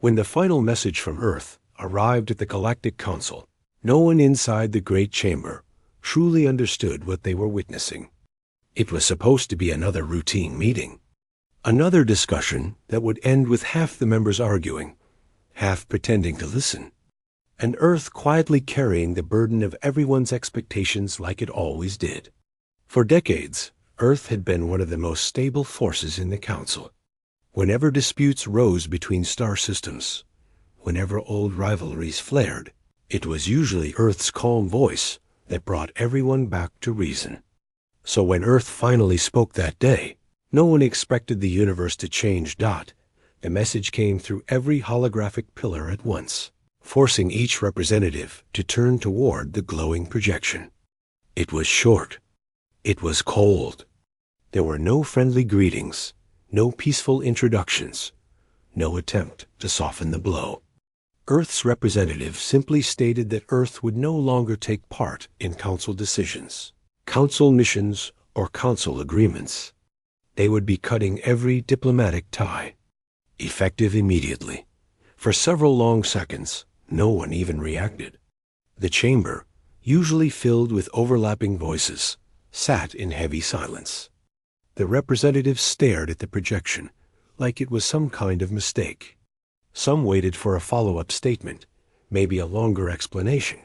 When the final message from Earth arrived at the Galactic Council, no one inside the Great Chamber truly understood what they were witnessing. It was supposed to be another routine meeting, another discussion that would end with half the members arguing, half pretending to listen, and Earth quietly carrying the burden of everyone's expectations like it always did. For decades, Earth had been one of the most stable forces in the Council. Whenever disputes rose between star systems, whenever old rivalries flared, it was usually Earth's calm voice that brought everyone back to reason. So when Earth finally spoke that day, no one expected the universe to change. The message came through every holographic pillar at once, forcing each representative to turn toward the glowing projection. It was short. It was cold. There were no friendly greetings, no peaceful introductions, no attempt to soften the blow. Earth's representative simply stated that Earth would no longer take part in Council decisions, Council missions, or Council agreements. They would be cutting every diplomatic tie, effective immediately. For several long seconds, no one even reacted. The chamber, usually filled with overlapping voices, sat in heavy silence. The representatives stared at the projection like it was some kind of mistake. Some waited for a follow-up statement, maybe a longer explanation,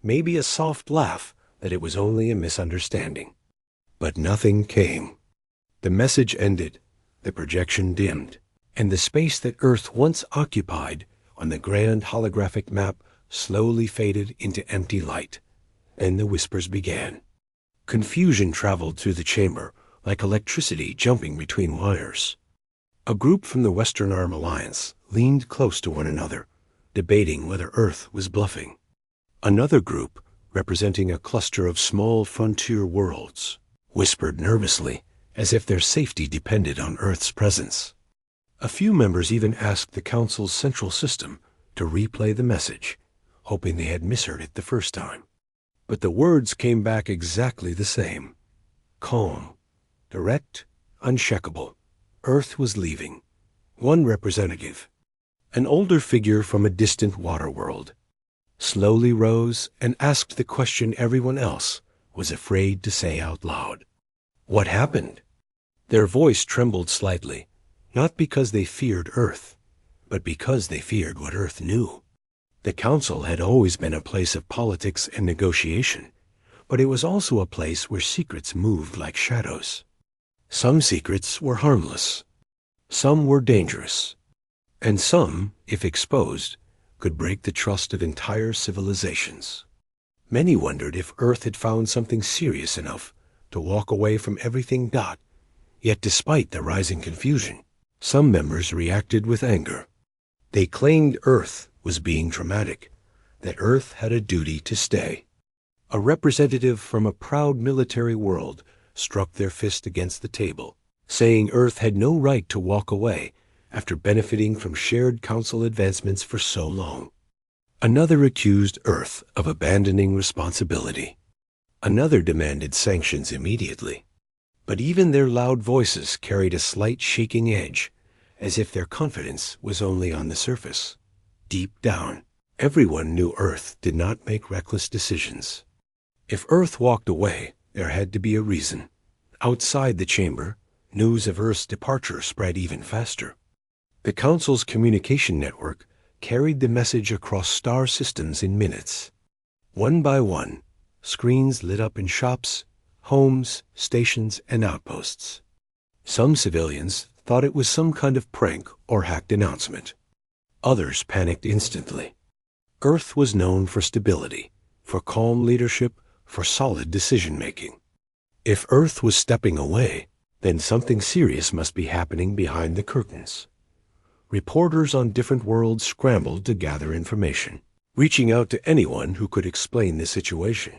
maybe a soft laugh that it was only a misunderstanding. But nothing came. The message ended, the projection dimmed, and the space that Earth once occupied on the grand holographic map slowly faded into empty light, and the whispers began. Confusion traveled through the chamber like electricity jumping between wires. A group from the Western Arm Alliance leaned close to one another, debating whether Earth was bluffing. Another group, representing a cluster of small frontier worlds, whispered nervously, as if their safety depended on Earth's presence. A few members even asked the Council's central system to replay the message, hoping they had misheard it the first time. But the words came back exactly the same. Calm, direct, unshakable. Earth was leaving. One representative, an older figure from a distant water world, slowly rose and asked the question everyone else was afraid to say out loud. What happened? Their voice trembled slightly, not because they feared Earth, but because they feared what Earth knew. The Council had always been a place of politics and negotiation, but it was also a place where secrets moved like shadows. Some secrets were harmless, some were dangerous, and some, if exposed, could break the trust of entire civilizations. Many wondered if Earth had found something serious enough to walk away from everything. Yet despite the rising confusion, some members reacted with anger. They claimed Earth was being dramatic, that Earth had a duty to stay. A representative from a proud military world struck their fist against the table, saying Earth had no right to walk away after benefiting from shared Council advancements for so long. Another accused Earth of abandoning responsibility. Another demanded sanctions immediately. But even their loud voices carried a slight shaking edge, as if their confidence was only on the surface. Deep down, everyone knew Earth did not make reckless decisions. If Earth walked away, there had to be a reason. Outside the chamber, news of Earth's departure spread even faster. The Council's communication network carried the message across star systems in minutes. One by one, screens lit up in shops, homes, stations, and outposts. Some civilians thought it was some kind of prank or hacked announcement. Others panicked instantly. Earth was known for stability, for calm leadership, for solid decision-making. If Earth was stepping away, then something serious must be happening behind the curtains. Reporters on different worlds scrambled to gather information, reaching out to anyone who could explain the situation.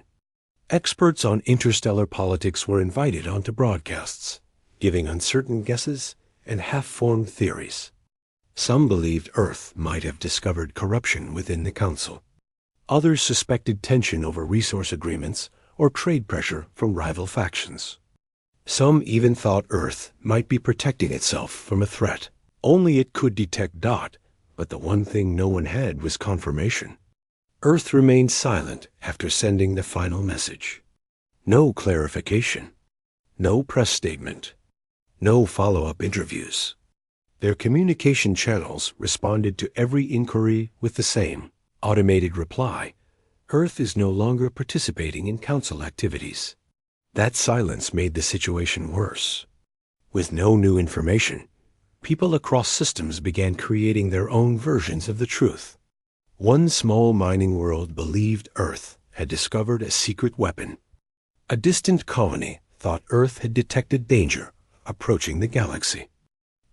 Experts on interstellar politics were invited onto broadcasts, giving uncertain guesses and half-formed theories. Some believed Earth might have discovered corruption within the Council. Others suspected tension over resource agreements or trade pressure from rival factions. Some even thought Earth might be protecting itself from a threat only it could detect. But the one thing no one had was confirmation. Earth remained silent after sending the final message. No clarification. No press statement. No follow-up interviews. Their communication channels responded to every inquiry with the same automated reply: Earth is no longer participating in council activities. That silence made the situation worse. With no new information, people across systems began creating their own versions of the truth. One small mining world believed Earth had discovered a secret weapon. A distant colony thought Earth had detected danger approaching the galaxy.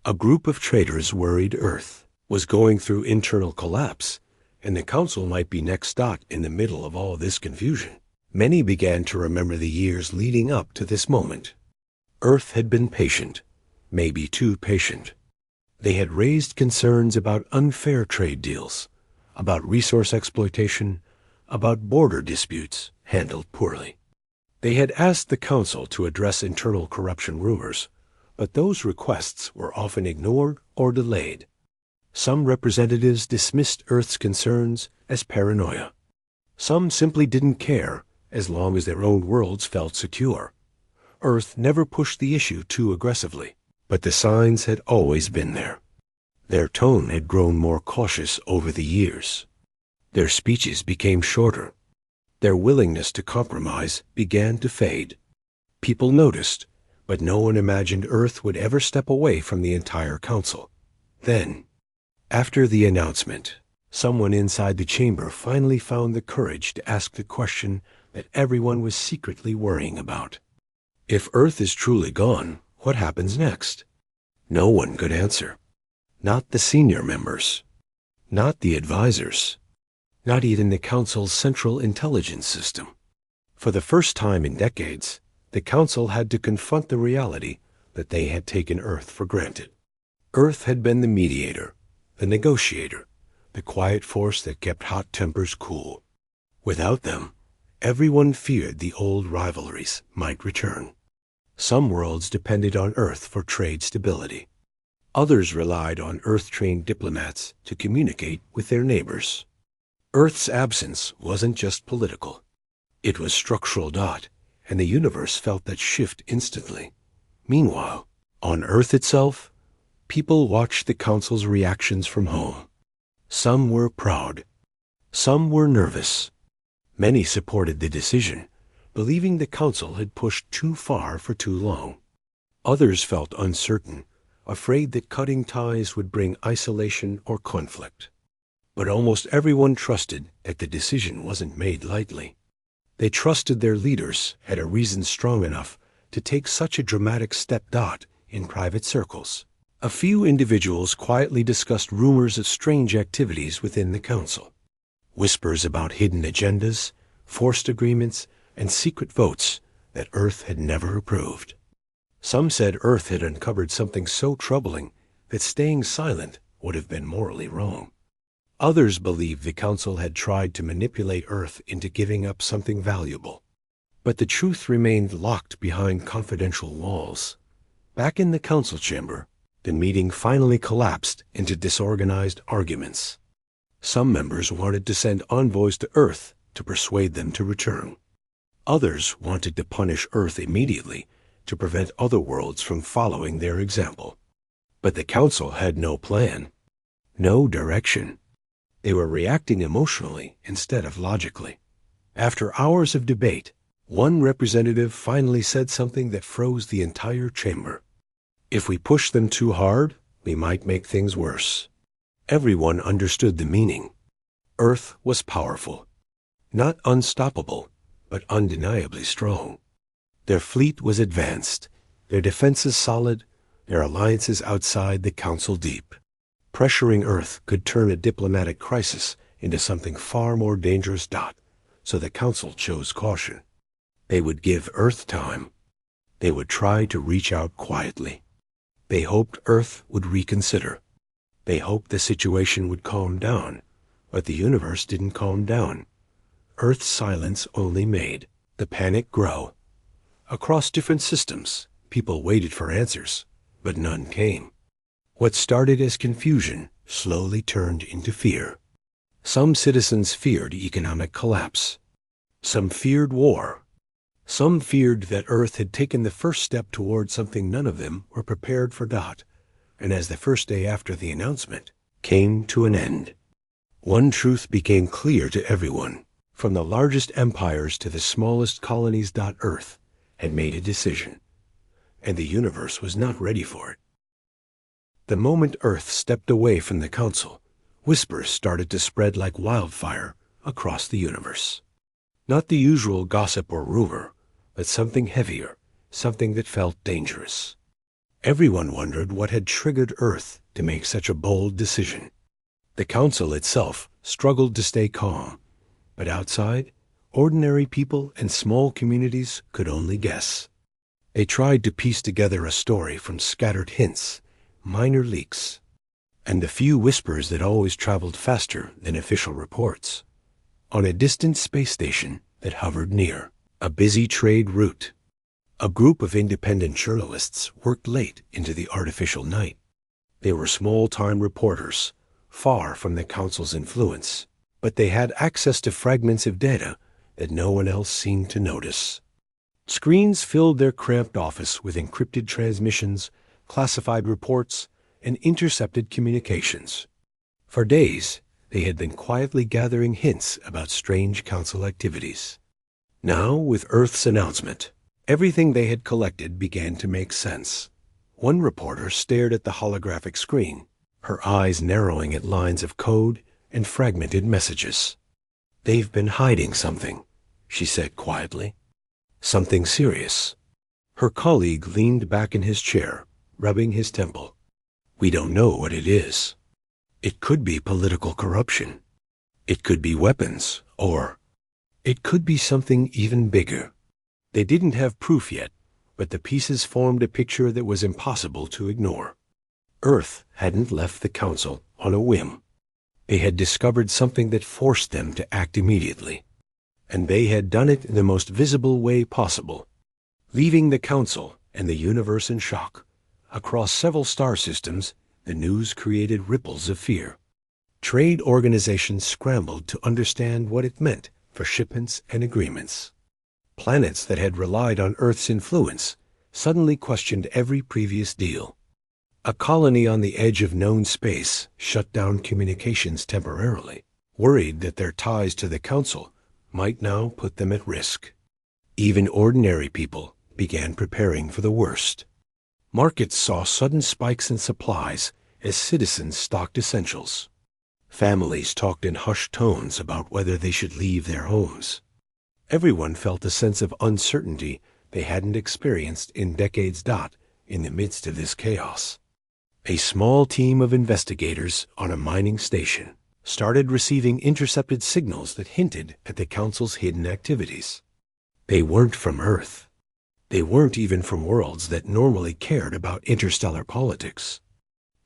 A group of traders worried Earth was going through internal collapse, and the council might be next stop in the middle of all this confusion. Many began to remember the years leading up to this moment. Earth had been patient, maybe too patient. They had raised concerns about unfair trade deals, about resource exploitation, about border disputes handled poorly. They had asked the council to address internal corruption rumors, but those requests were often ignored or delayed. Some representatives dismissed Earth's concerns as paranoia. Some simply didn't care as long as their own worlds felt secure. Earth never pushed the issue too aggressively, but the signs had always been there. Their tone had grown more cautious over the years. Their speeches became shorter. Their willingness to compromise began to fade. People noticed, but no one imagined Earth would ever step away from the entire council. Then, after the announcement, someone inside the chamber finally found the courage to ask the question that everyone was secretly worrying about. If Earth is truly gone, what happens next? No one could answer. Not the senior members. Not the advisors. Not even the council's central intelligence system. For the first time in decades, the council had to confront the reality that they had taken Earth for granted. Earth had been the mediator, the negotiator, the quiet force that kept hot tempers cool. Without them, everyone feared the old rivalries might return. Some worlds depended on Earth for trade stability. Others relied on Earth-trained diplomats to communicate with their neighbors. Earth's absence wasn't just political. It was structural. And the universe felt that shift instantly. Meanwhile, on Earth itself, people watched the council's reactions from home. Some were proud. Some were nervous. Many supported the decision, believing the council had pushed too far for too long. Others felt uncertain, afraid that cutting ties would bring isolation or conflict. But almost everyone trusted that the decision wasn't made lightly. They trusted their leaders had a reason strong enough to take such a dramatic step. In private circles, a few individuals quietly discussed rumors of strange activities within the council. Whispers about hidden agendas, forced agreements, and secret votes that Earth had never approved. Some said Earth had uncovered something so troubling that staying silent would have been morally wrong. Others believed the council had tried to manipulate Earth into giving up something valuable. But the truth remained locked behind confidential walls. Back in the council chamber, the meeting finally collapsed into disorganized arguments. Some members wanted to send envoys to Earth to persuade them to return. Others wanted to punish Earth immediately to prevent other worlds from following their example. But the council had no plan, no direction. They were reacting emotionally instead of logically. After hours of debate, one representative finally said something that froze the entire chamber. If we push them too hard, we might make things worse. Everyone understood the meaning. Earth was powerful. Not unstoppable, but undeniably strong. Their fleet was advanced, their defenses solid, their alliances outside the council deep. Pressuring Earth could turn a diplomatic crisis into something far more dangerous. So the council chose caution. They would give Earth time. They would try to reach out quietly. They hoped Earth would reconsider. They hoped the situation would calm down, but the universe didn't calm down. Earth's silence only made the panic grow. Across different systems, people waited for answers, but none came. What started as confusion slowly turned into fear. Some citizens feared economic collapse. Some feared war. Some feared that Earth had taken the first step toward something none of them were prepared for. And as the first day after the announcement came to an end, one truth became clear to everyone. From the largest empires to the smallest colonies, Earth had made a decision, and the universe was not ready for it. The moment Earth stepped away from the council, whispers started to spread like wildfire across the universe. Not the usual gossip or rumor, but something heavier, something that felt dangerous. Everyone wondered what had triggered Earth to make such a bold decision. The council itself struggled to stay calm, but outside, ordinary people and small communities could only guess. They tried to piece together a story from scattered hints, minor leaks, and the few whispers that always traveled faster than official reports. On a distant space station that hovered near a busy trade route, a group of independent journalists worked late into the artificial night. They were small-time reporters, far from the council's influence, but they had access to fragments of data that no one else seemed to notice. Screens filled their cramped office with encrypted transmissions, classified reports, and intercepted communications. For days, they had been quietly gathering hints about strange council activities. Now, with Earth's announcement, everything they had collected began to make sense. One reporter stared at the holographic screen, her eyes narrowing at lines of code and fragmented messages. "They've been hiding something," she said quietly. "Something serious." Her colleague leaned back in his chair, rubbing his temple. "We don't know what it is. It could be political corruption. It could be weapons, or it could be something even bigger." They didn't have proof yet, but the pieces formed a picture that was impossible to ignore. Earth hadn't left the council on a whim. They had discovered something that forced them to act immediately, and they had done it in the most visible way possible, leaving the council and the universe in shock. Across several star systems, the news created ripples of fear. Trade organizations scrambled to understand what it meant for shipments and agreements. Planets that had relied on Earth's influence suddenly questioned every previous deal. A colony on the edge of known space shut down communications temporarily, worried that their ties to the council might now put them at risk. Even ordinary people began preparing for the worst. Markets saw sudden spikes in supplies as citizens stocked essentials. Families talked in hushed tones about whether they should leave their homes. Everyone felt a sense of uncertainty they hadn't experienced in decades. In the midst of this chaos, a small team of investigators on a mining station started receiving intercepted signals that hinted at the council's hidden activities. They weren't from Earth. They weren't even from worlds that normally cared about interstellar politics.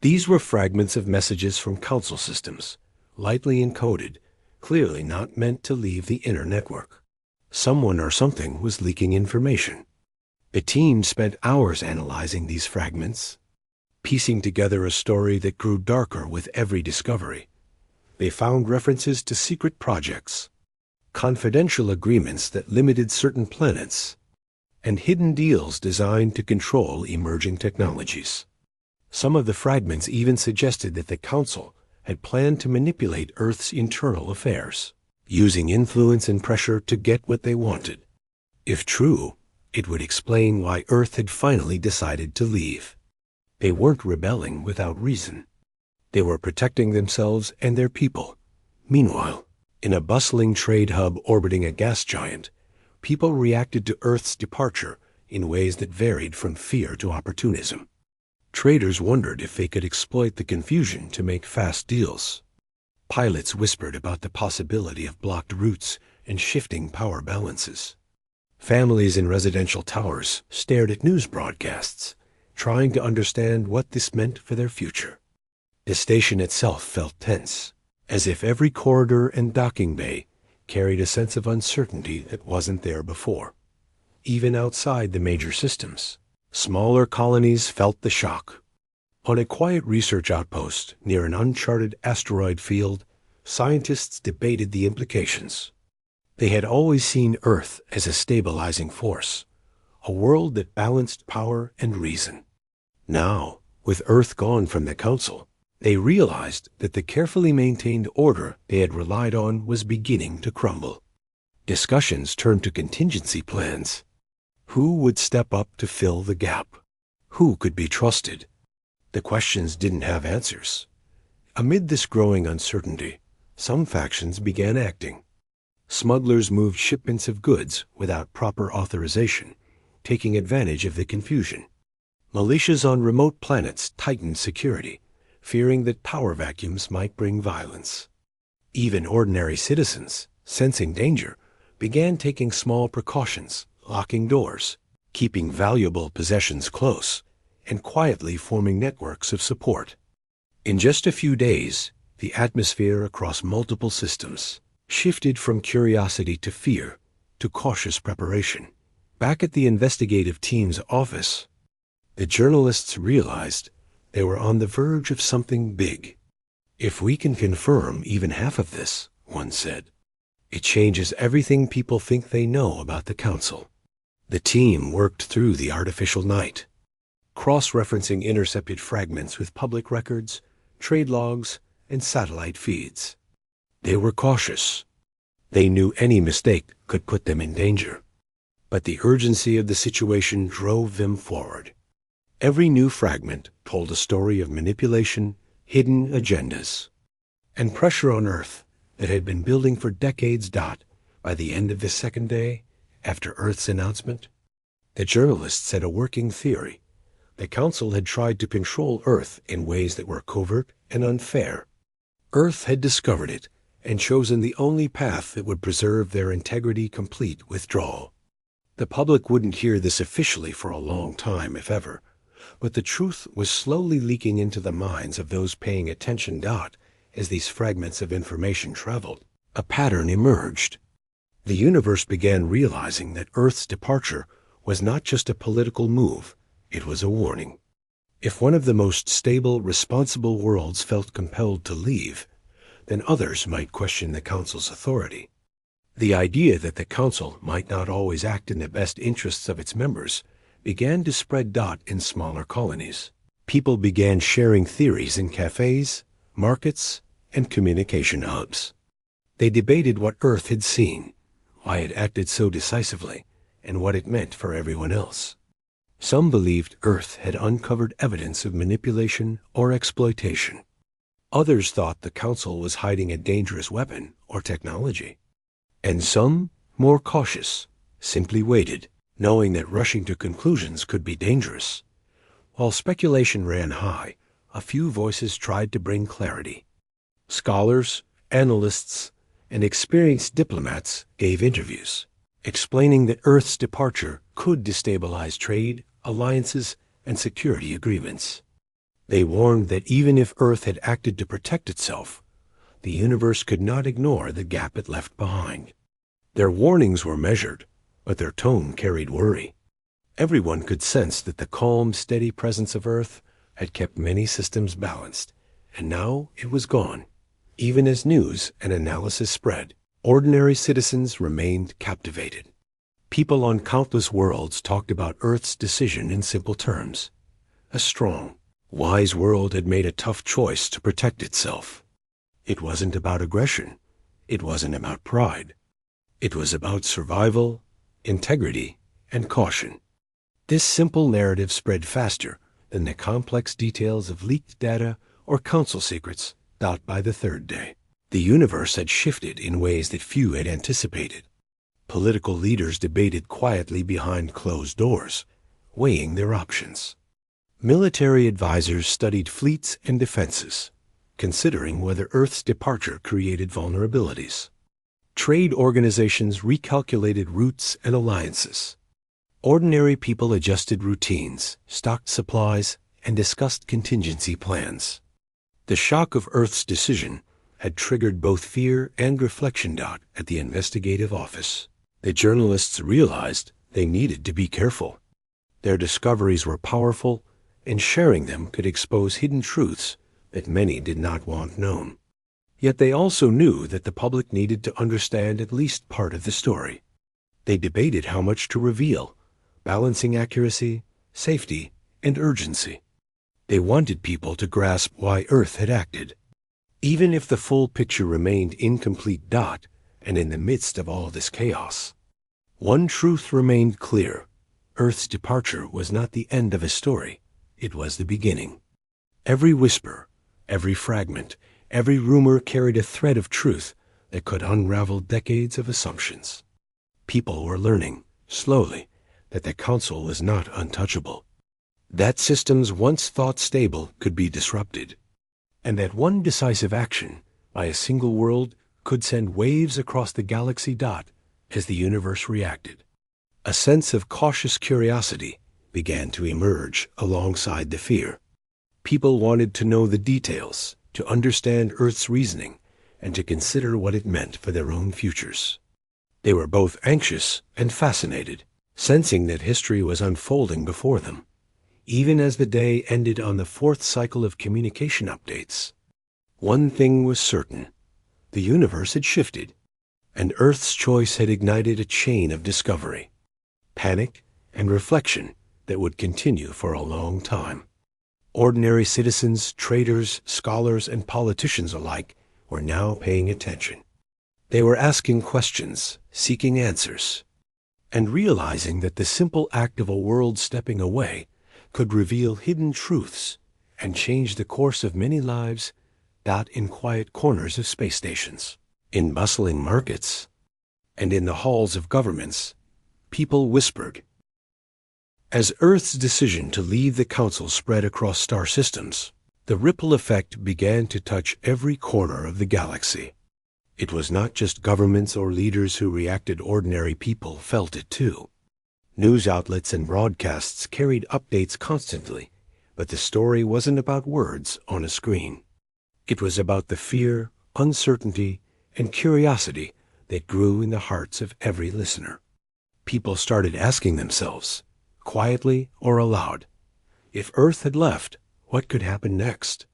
These were fragments of messages from council systems, lightly encoded, clearly not meant to leave the inner network. Someone or something was leaking information. The team spent hours analyzing these fragments, piecing together a story that grew darker with every discovery. They found references to secret projects, confidential agreements that limited certain planets, and hidden deals designed to control emerging technologies. Some of the fragments even suggested that the Council had planned to manipulate Earth's internal affairs, using influence and pressure to get what they wanted. If true, it would explain why Earth had finally decided to leave. They weren't rebelling without reason. They were protecting themselves and their people. Meanwhile, in a bustling trade hub orbiting a gas giant, people reacted to Earth's departure in ways that varied from fear to opportunism. Traders wondered if they could exploit the confusion to make fast deals. Pilots whispered about the possibility of blocked routes and shifting power balances. Families in residential towers stared at news broadcasts, trying to understand what this meant for their future. The station itself felt tense, as if every corridor and docking bay carried a sense of uncertainty that wasn't there before. Even outside the major systems, smaller colonies felt the shock. On a quiet research outpost near an uncharted asteroid field, scientists debated the implications. They had always seen Earth as a stabilizing force, a world that balanced power and reason. Now, with Earth gone from the Council, they realized that the carefully maintained order they had relied on was beginning to crumble. Discussions turned to contingency plans. Who would step up to fill the gap? Who could be trusted? The questions didn't have answers. Amid this growing uncertainty, some factions began acting. Smugglers moved shipments of goods without proper authorization, taking advantage of the confusion. Militias on remote planets tightened security, fearing that power vacuums might bring violence. Even ordinary citizens, sensing danger, began taking small precautions, locking doors, keeping valuable possessions close, and quietly forming networks of support. In just a few days, the atmosphere across multiple systems shifted from curiosity to fear to cautious preparation. Back at the investigative team's office, the journalists realized they were on the verge of something big. "If we can confirm even half of this," one said, "it changes everything people think they know about the Council." The team worked through the artificial night, cross-referencing intercepted fragments with public records, trade logs, and satellite feeds. They were cautious. They knew any mistake could put them in danger. But the urgency of the situation drove them forward. Every new fragment told a story of manipulation, hidden agendas, and pressure on Earth that had been building for decades. By the end of the second day, after Earth's announcement, the journalists had a working theory. The Council had tried to control Earth in ways that were covert and unfair. Earth had discovered it and chosen the only path that would preserve their integrity: complete withdrawal. The public wouldn't hear this officially for a long time, if ever, but the truth was slowly leaking into the minds of those paying attention. As these fragments of information traveled, a pattern emerged. The universe began realizing that Earth's departure was not just a political move, it was a warning. If one of the most stable, responsible worlds felt compelled to leave, then others might question the Council's authority. The idea that the Council might not always act in the best interests of its members began to spread. In smaller colonies, people began sharing theories in cafes, markets, and communication hubs. They debated what Earth had seen, why it acted so decisively, and what it meant for everyone else. Some believed Earth had uncovered evidence of manipulation or exploitation. Others thought the Council was hiding a dangerous weapon or technology. And some, more cautious, simply waited, knowing that rushing to conclusions could be dangerous. While speculation ran high, a few voices tried to bring clarity. Scholars, analysts, and experienced diplomats gave interviews, explaining that Earth's departure could destabilize trade, alliances, and security agreements. They warned that even if Earth had acted to protect itself, the universe could not ignore the gap it left behind. Their warnings were measured, but their tone carried worry. Everyone could sense that the calm, steady presence of Earth had kept many systems balanced, and now it was gone. Even as news and analysis spread, ordinary citizens remained captivated. People on countless worlds talked about Earth's decision in simple terms. A strong, wise world had made a tough choice to protect itself. It wasn't about aggression. It wasn't about pride. It was about survival, integrity, and caution. This simple narrative spread faster than the complex details of leaked data or council secrets. By the third day, the universe had shifted in ways that few had anticipated. Political leaders debated quietly behind closed doors, weighing their options. Military advisors studied fleets and defenses, considering whether Earth's departure created vulnerabilities. Trade organizations recalculated routes and alliances. Ordinary people adjusted routines, stocked supplies, and discussed contingency plans. The shock of Earth's decision had triggered both fear and reflection. At the investigative office, the journalists realized they needed to be careful. Their discoveries were powerful, and sharing them could expose hidden truths that many did not want known. Yet they also knew that the public needed to understand at least part of the story. They debated how much to reveal, balancing accuracy, safety, and urgency. They wanted people to grasp why Earth had acted. Even if the full picture remained incomplete. And in the midst of all this chaos, one truth remained clear. Earth's departure was not the end of a story. It was the beginning. Every whisper, every fragment, every rumor carried a thread of truth that could unravel decades of assumptions. People were learning, slowly, that the Council was not untouchable, that systems once thought stable could be disrupted, and that one decisive action by a single world could send waves across the galaxy. As the universe reacted, a sense of cautious curiosity began to emerge alongside the fear. People wanted to know the details, to understand Earth's reasoning, and to consider what it meant for their own futures. They were both anxious and fascinated, sensing that history was unfolding before them, even as the day ended on the fourth cycle of communication updates. One thing was certain: the universe had shifted, and Earth's choice had ignited a chain of discovery, panic, and reflection that would continue for a long time. Ordinary citizens, traders, scholars, and politicians alike were now paying attention. They were asking questions, seeking answers, and realizing that the simple act of a world stepping away could reveal hidden truths and change the course of many lives. In quiet corners of space stations, in bustling markets, and in the halls of governments, people whispered. As Earth's decision to leave the Council spread across star systems, the ripple effect began to touch every corner of the galaxy. It was not just governments or leaders who reacted. Ordinary people felt it too. News outlets and broadcasts carried updates constantly, but the story wasn't about words on a screen. It was about the fear, uncertainty, and curiosity that grew in the hearts of every listener. People started asking themselves, quietly or aloud, if Earth had left, what could happen next?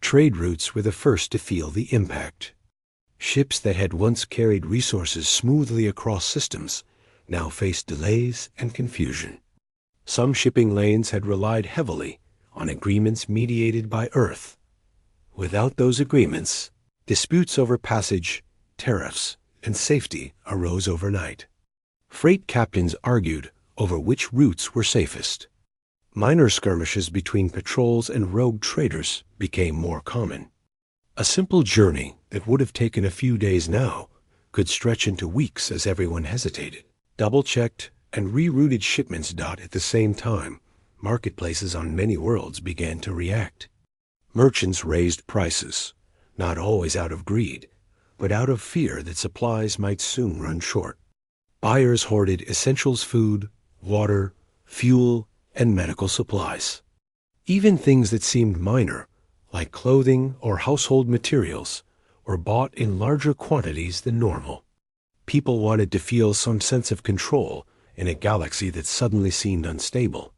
Trade routes were the first to feel the impact. Ships that had once carried resources smoothly across systems now faced delays and confusion. Some shipping lanes had relied heavily on agreements mediated by Earth. Without those agreements, disputes over passage, tariffs, and safety arose overnight. Freight captains argued over which routes were safest. Minor skirmishes between patrols and rogue traders became more common. A simple journey that would have taken a few days now could stretch into weeks as everyone hesitated, double-checked, and rerouted shipments. At the same time, marketplaces on many worlds began to react. Merchants raised prices, not always out of greed, but out of fear that supplies might soon run short. Buyers hoarded essentials: food, water, fuel, and medical supplies. Even things that seemed minor, like clothing or household materials, were bought in larger quantities than normal. People wanted to feel some sense of control in a galaxy that suddenly seemed unstable.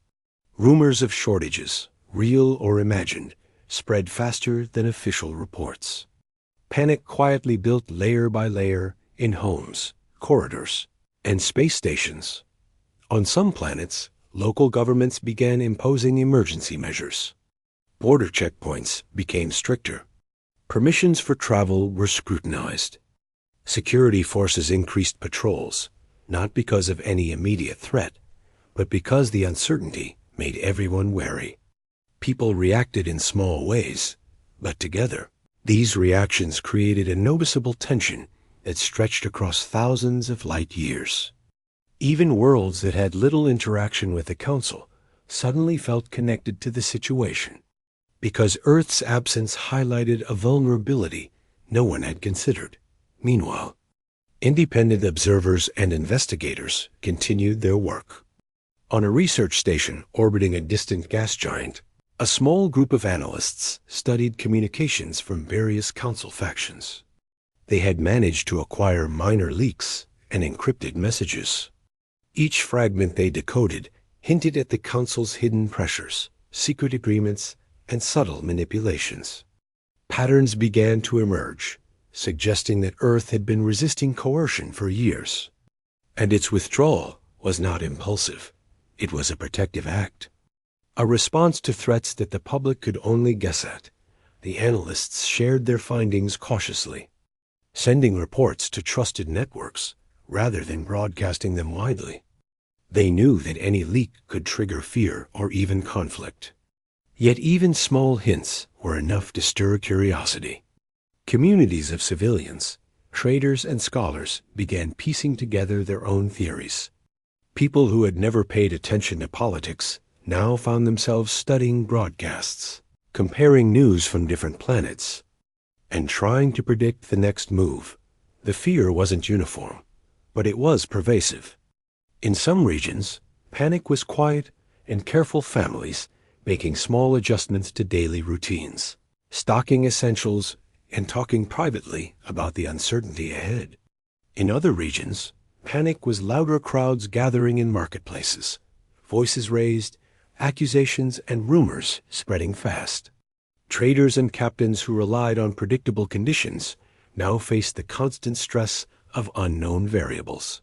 Rumors of shortages, real or imagined, spread faster than official reports. Panic quietly built layer by layer in homes, corridors, and space stations. On some planets, local governments began imposing emergency measures. Border checkpoints became stricter. Permissions for travel were scrutinized. Security forces increased patrols, not because of any immediate threat, but because the uncertainty made everyone wary. People reacted in small ways, but together, these reactions created a noticeable tension that stretched across thousands of light years. Even worlds that had little interaction with the Council suddenly felt connected to the situation, because Earth's absence highlighted a vulnerability no one had considered. Meanwhile, independent observers and investigators continued their work. On a research station orbiting a distant gas giant, a small group of analysts studied communications from various Council factions. They had managed to acquire minor leaks and encrypted messages. Each fragment they decoded hinted at the Council's hidden pressures, secret agreements, and subtle manipulations. Patterns began to emerge, suggesting that Earth had been resisting coercion for years. And its withdrawal was not impulsive. It was a protective act. A response to threats that the public could only guess at. The analysts shared their findings cautiously, sending reports to trusted networks rather than broadcasting them widely. They knew that any leak could trigger fear or even conflict. Yet even small hints were enough to stir curiosity. Communities of civilians, traders, and scholars began piecing together their own theories. People who had never paid attention to politics now found themselves studying broadcasts, comparing news from different planets, and trying to predict the next move. The fear wasn't uniform, but it was pervasive. In some regions, panic was quiet, and careful families making small adjustments to daily routines, stocking essentials, and talking privately about the uncertainty ahead. In other regions, panic was louder crowds gathering in marketplaces, voices raised, accusations and rumors spreading fast. Traders and captains who relied on predictable conditions now faced the constant stress of unknown variables.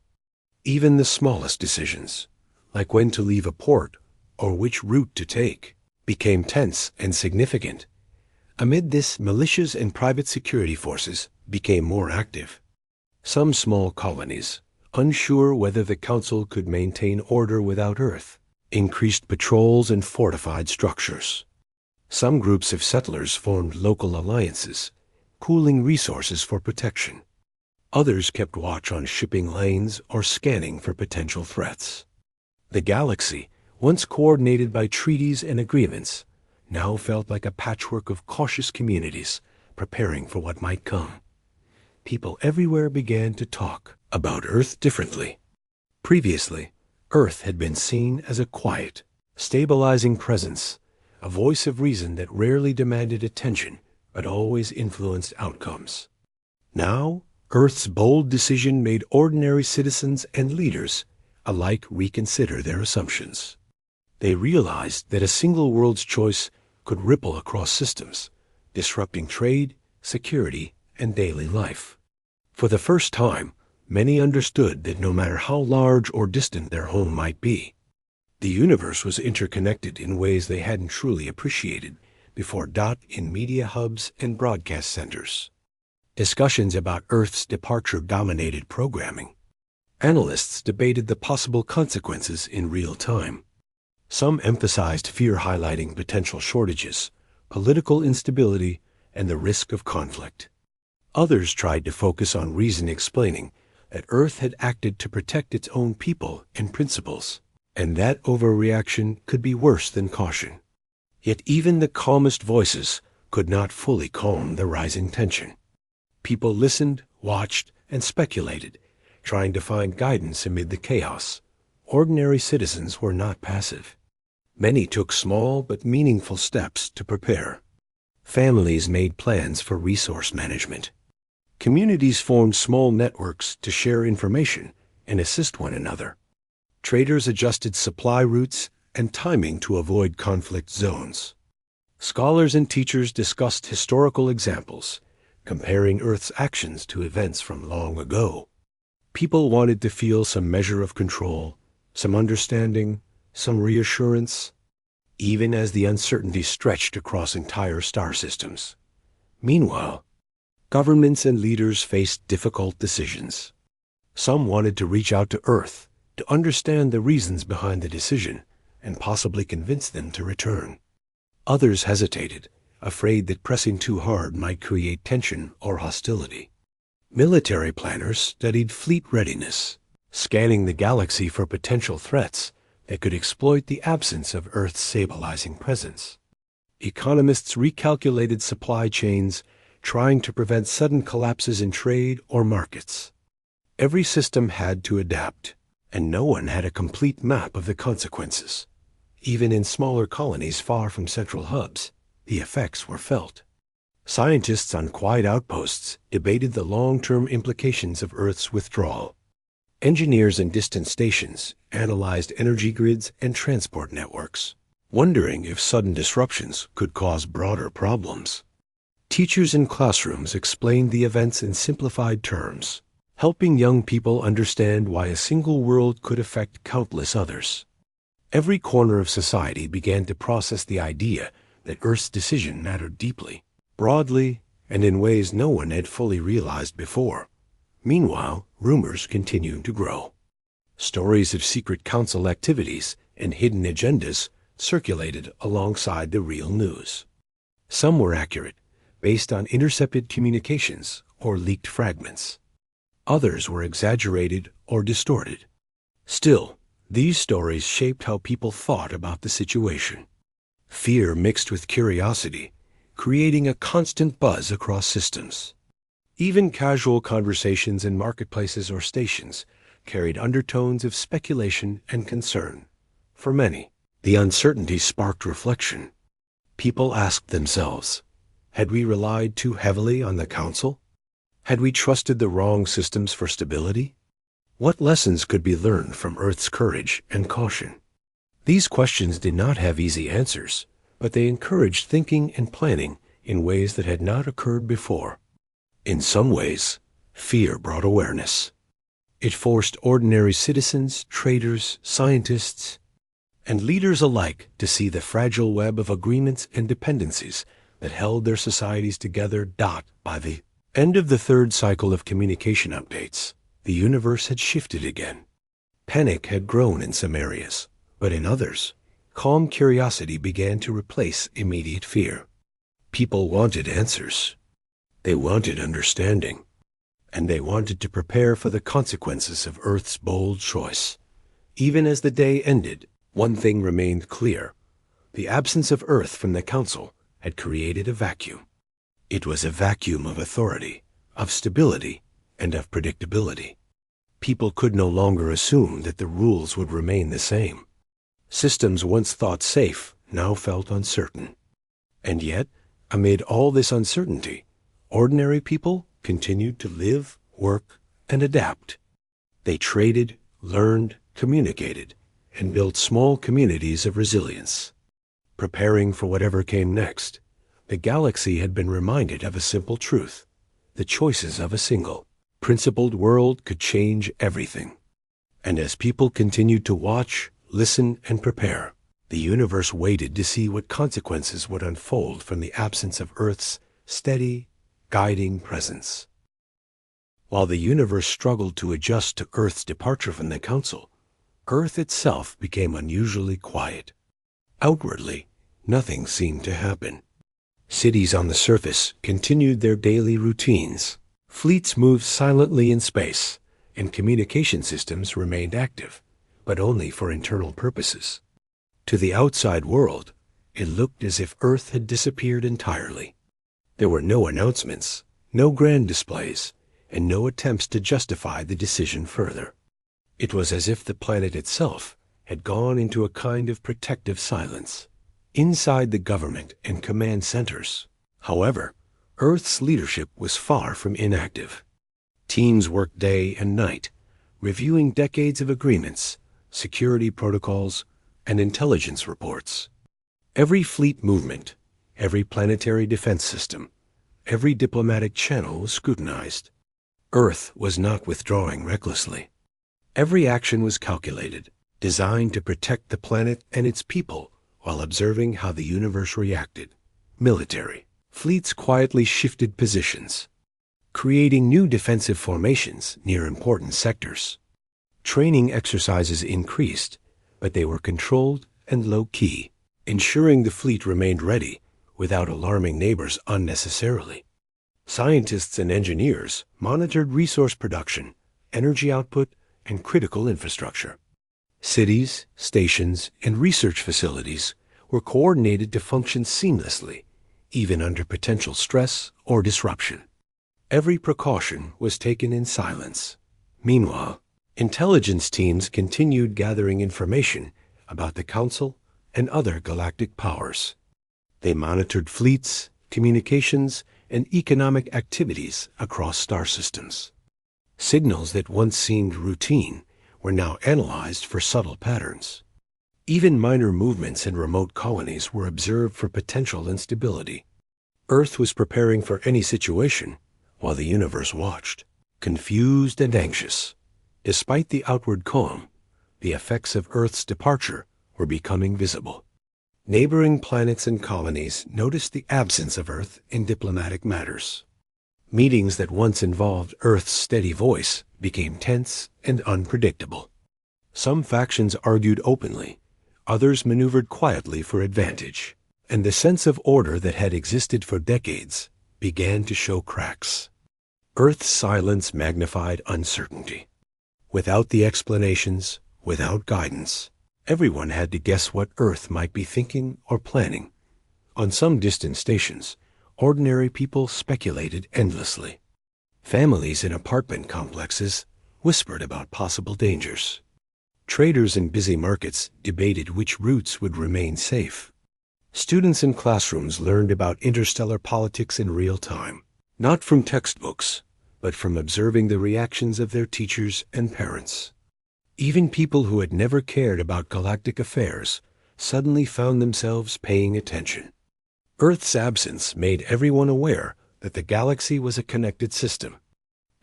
Even the smallest decisions, like when to leave a port or which route to take, became tense and significant. Amid this, militias and private security forces became more active. Some small colonies, unsure whether the council could maintain order without Earth, increased patrols and fortified structures. Some groups of settlers formed local alliances, pooling resources for protection. Others kept watch on shipping lanes or scanning for potential threats. The galaxy, once coordinated by treaties and agreements, now felt like a patchwork of cautious communities preparing for what might come. People everywhere began to talk about Earth differently. Previously, Earth had been seen as a quiet, stabilizing presence, a voice of reason that rarely demanded attention but always influenced outcomes. Now, Earth's bold decision made ordinary citizens and leaders alike reconsider their assumptions. They realized that a single world's choice could ripple across systems, disrupting trade, security, and daily life. For the first time, many understood that no matter how large or distant their home might be, the universe was interconnected in ways they hadn't truly appreciated before. In media hubs and broadcast centers, discussions about Earth's departure dominated programming. Analysts debated the possible consequences in real time. Some emphasized fear, highlighting potential shortages, political instability, and the risk of conflict. Others tried to focus on reason, explaining that Earth had acted to protect its own people and principles, and that overreaction could be worse than caution. Yet even the calmest voices could not fully calm the rising tension. People listened, watched, and speculated, trying to find guidance amid the chaos. Ordinary citizens were not passive. Many took small but meaningful steps to prepare. Families made plans for resource management. Communities formed small networks to share information and assist one another. Traders adjusted supply routes and timing to avoid conflict zones. Scholars and teachers discussed historical examples, comparing Earth's actions to events from long ago. People wanted to feel some measure of control, some understanding, some reassurance, even as the uncertainty stretched across entire star systems. Meanwhile, governments and leaders faced difficult decisions. Some wanted to reach out to Earth to understand the reasons behind the decision and possibly convince them to return. Others hesitated, afraid that pressing too hard might create tension or hostility. Military planners studied fleet readiness, scanning the galaxy for potential threats that could exploit the absence of Earth's stabilizing presence. Economists recalculated supply chains, trying to prevent sudden collapses in trade or markets. Every system had to adapt, and no one had a complete map of the consequences. Even in smaller colonies far from central hubs, the effects were felt. Scientists on quiet outposts debated the long-term implications of Earth's withdrawal. Engineers in distant stations analyzed energy grids and transport networks. wondering if sudden disruptions could cause broader problems. Teachers in classrooms explained the events in simplified terms, helping young people understand why a single world could affect countless others. Every corner of society began to process the idea that Earth's decision mattered deeply, broadly, and in ways no one had fully realized before. Meanwhile, rumors continued to grow. Stories of secret council activities and hidden agendas circulated alongside the real news. Some were accurate, based on intercepted communications or leaked fragments. Others were exaggerated or distorted. Still, these stories shaped how people thought about the situation. Fear mixed with curiosity, creating a constant buzz across systems. Even casual conversations in marketplaces or stations carried undertones of speculation and concern. For many, the uncertainty sparked reflection. People asked themselves, had we relied too heavily on the Council? Had we trusted the wrong systems for stability? What lessons could be learned from Earth's courage and caution? These questions did not have easy answers, but they encouraged thinking and planning in ways that had not occurred before. In some ways, fear brought awareness. It forced ordinary citizens, traders, scientists, and leaders alike to see the fragile web of agreements and dependencies that held their societies together. By the end of the third cycle of communication updates, the universe had shifted again. Panic had grown in some areas, but in others, calm curiosity began to replace immediate fear. People wanted answers. They wanted understanding. And they wanted to prepare for the consequences of Earth's bold choice. Even as the day ended, one thing remained clear. The absence of Earth from the Council had created a vacuum. It was a vacuum of authority, of stability, and of predictability. People could no longer assume that the rules would remain the same. Systems once thought safe now felt uncertain. And yet, amid all this uncertainty, ordinary people continued to live, work, and adapt. They traded, learned, communicated, and built small communities of resilience. Preparing for whatever came next, the galaxy had been reminded of a simple truth. The choices of a single, principled world could change everything. And as people continued to watch, listen, and prepare, the universe waited to see what consequences would unfold from the absence of Earth's steady, guiding presence. While the universe struggled to adjust to Earth's departure from the Council, Earth itself became unusually quiet. Outwardly, nothing seemed to happen. Cities on the surface continued their daily routines. Fleets moved silently in space, and communication systems remained active, but only for internal purposes. To the outside world, it looked as if Earth had disappeared entirely. There were no announcements, no grand displays, and no attempts to justify the decision further. It was as if the planet itself had gone into a kind of protective silence. Inside the government and command centers, however, Earth's leadership was far from inactive. Teams worked day and night, reviewing decades of agreements, security protocols, and intelligence reports. Every fleet movement, every planetary defense system, every diplomatic channel was scrutinized. Earth was not withdrawing recklessly. Every action was calculated, designed to protect the planet and its people while observing how the universe reacted. Military fleets quietly shifted positions, creating new defensive formations near important sectors. Training exercises increased, but they were controlled and low-key, ensuring the fleet remained ready without alarming neighbors unnecessarily. Scientists and engineers monitored resource production, energy output, and critical infrastructure. Cities, stations, and research facilities were coordinated to function seamlessly, even under potential stress or disruption. Every precaution was taken in silence. Meanwhile, intelligence teams continued gathering information about the Council and other galactic powers. They monitored fleets, communications, and economic activities across star systems. Signals that once seemed routine were now analyzed for subtle patterns. Even minor movements in remote colonies were observed for potential instability. Earth was preparing for any situation, while the universe watched, confused and anxious. Despite the outward calm, the effects of Earth's departure were becoming visible. Neighboring planets and colonies noticed the absence of Earth in diplomatic matters. Meetings that once involved Earth's steady voice became tense and unpredictable. Some factions argued openly, others maneuvered quietly for advantage, and the sense of order that had existed for decades began to show cracks. Earth's silence magnified uncertainty. Without the explanations, without guidance, everyone had to guess what Earth might be thinking or planning. On some distant stations, ordinary people speculated endlessly. Families in apartment complexes whispered about possible dangers. Traders in busy markets debated which routes would remain safe. Students in classrooms learned about interstellar politics in real time, not from textbooks, but from observing the reactions of their teachers and parents. Even people who had never cared about galactic affairs suddenly found themselves paying attention. Earth's absence made everyone aware that the galaxy was a connected system,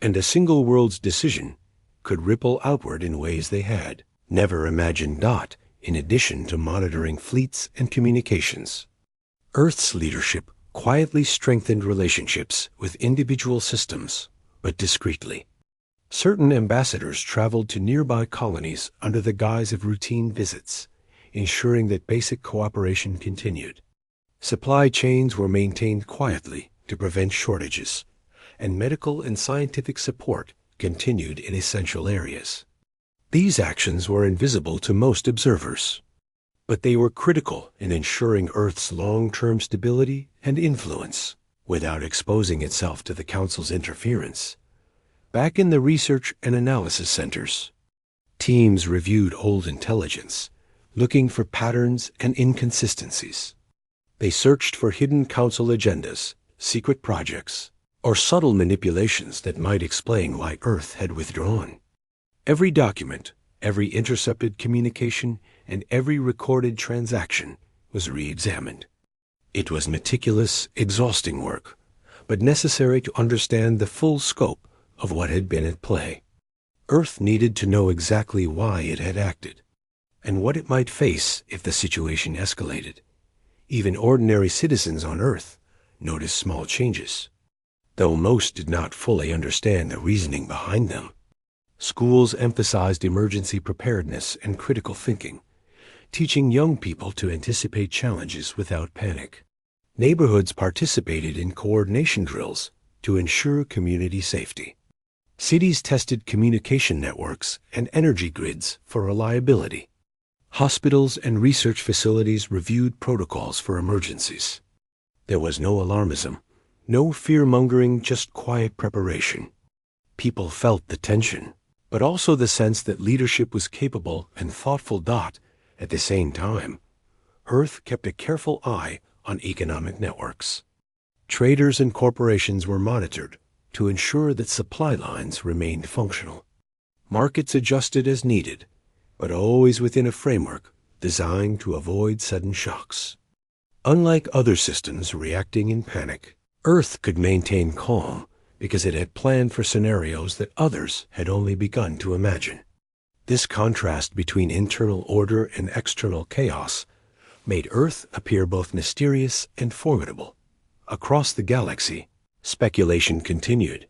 and a single world's decision could ripple outward in ways they had never imagined. In addition to monitoring fleets and communications, Earth's leadership quietly strengthened relationships with individual systems, but discreetly. Certain ambassadors traveled to nearby colonies under the guise of routine visits, ensuring that basic cooperation continued. Supply chains were maintained quietly to prevent shortages, and medical and scientific support continued in essential areas. These actions were invisible to most observers, but they were critical in ensuring Earth's long-term stability and influence without exposing itself to the Council's interference. Back in the research and analysis centers, teams reviewed old intelligence, looking for patterns and inconsistencies. They searched for hidden Council agendas, secret projects, or subtle manipulations that might explain why Earth had withdrawn. Every document, every intercepted communication, and every recorded transaction was re-examined. It was meticulous, exhausting work, but necessary to understand the full scope of what had been at play. Earth needed to know exactly why it had acted, and what it might face if the situation escalated. Even ordinary citizens on Earth noticed small changes, though most did not fully understand the reasoning behind them. Schools emphasized emergency preparedness and critical thinking, teaching young people to anticipate challenges without panic. Neighborhoods participated in coordination drills to ensure community safety. Cities tested communication networks and energy grids for reliability. Hospitals and research facilities reviewed protocols for emergencies. There was no alarmism, no fear-mongering, just quiet preparation. People felt the tension, but also the sense that leadership was capable and thoughtful. At the same time, Earth kept a careful eye on economic networks. Traders and corporations were monitored to ensure that supply lines remained functional. Markets adjusted as needed, but always within a framework designed to avoid sudden shocks. Unlike other systems reacting in panic, Earth could maintain calm because it had planned for scenarios that others had only begun to imagine. This contrast between internal order and external chaos made Earth appear both mysterious and formidable. Across the galaxy, speculation continued.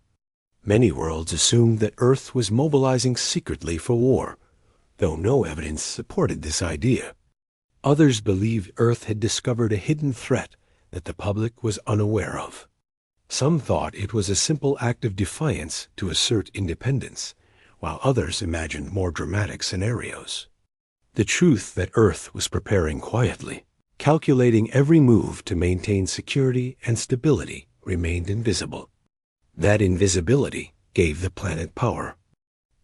Many worlds assumed that Earth was mobilizing secretly for war, though no evidence supported this idea. Others believed Earth had discovered a hidden threat that the public was unaware of. Some thought it was a simple act of defiance to assert independence, while others imagined more dramatic scenarios. The truth that Earth was preparing quietly, calculating every move to maintain security and stability, remained invisible. That invisibility gave the planet power.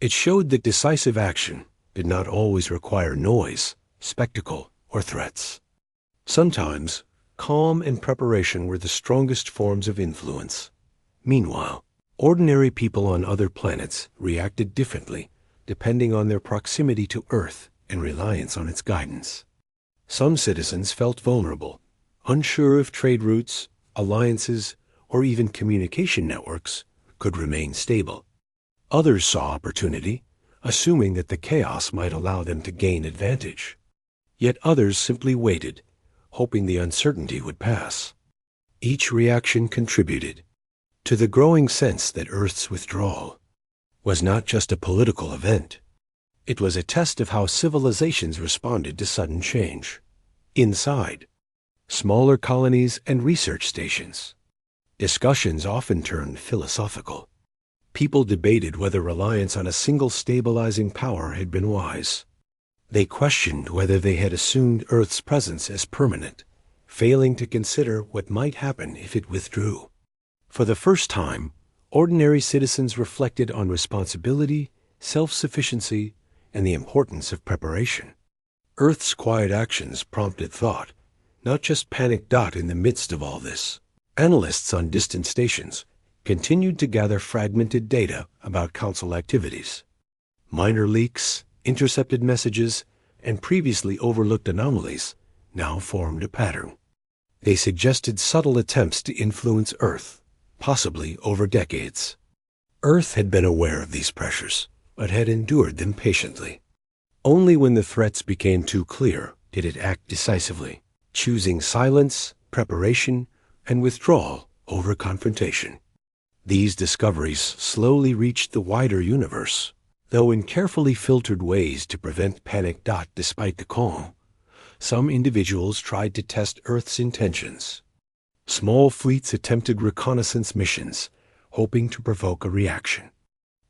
It showed that decisive action did not always require noise, spectacle, or threats. Sometimes, calm and preparation were the strongest forms of influence. Meanwhile, ordinary people on other planets reacted differently depending on their proximity to Earth and reliance on its guidance. Some citizens felt vulnerable, unsure if trade routes, alliances, or even communication networks could remain stable. Others saw opportunity, assuming that the chaos might allow them to gain advantage. Yet others simply waited, hoping the uncertainty would pass. Each reaction contributed to the growing sense that Earth's withdrawal was not just a political event. It was a test of how civilizations responded to sudden change. Inside smaller colonies and research stations, discussions often turned philosophical. People debated whether reliance on a single stabilizing power had been wise. They questioned whether they had assumed Earth's presence as permanent, failing to consider what might happen if it withdrew. For the first time, ordinary citizens reflected on responsibility, self-sufficiency, and the importance of preparation. Earth's quiet actions prompted thought, not just panic. In the midst of all this, analysts on distant stations continued to gather fragmented data about Council activities. Minor leaks, intercepted messages, and previously overlooked anomalies now formed a pattern. They suggested subtle attempts to influence Earth, possibly over decades. Earth had been aware of these pressures, but had endured them patiently. Only when the threats became too clear did it act decisively, choosing silence, preparation, and withdrawal over confrontation. These discoveries slowly reached the wider universe, though in carefully filtered ways to prevent panic. Despite the calm, some individuals tried to test Earth's intentions. Small fleets attempted reconnaissance missions, hoping to provoke a reaction.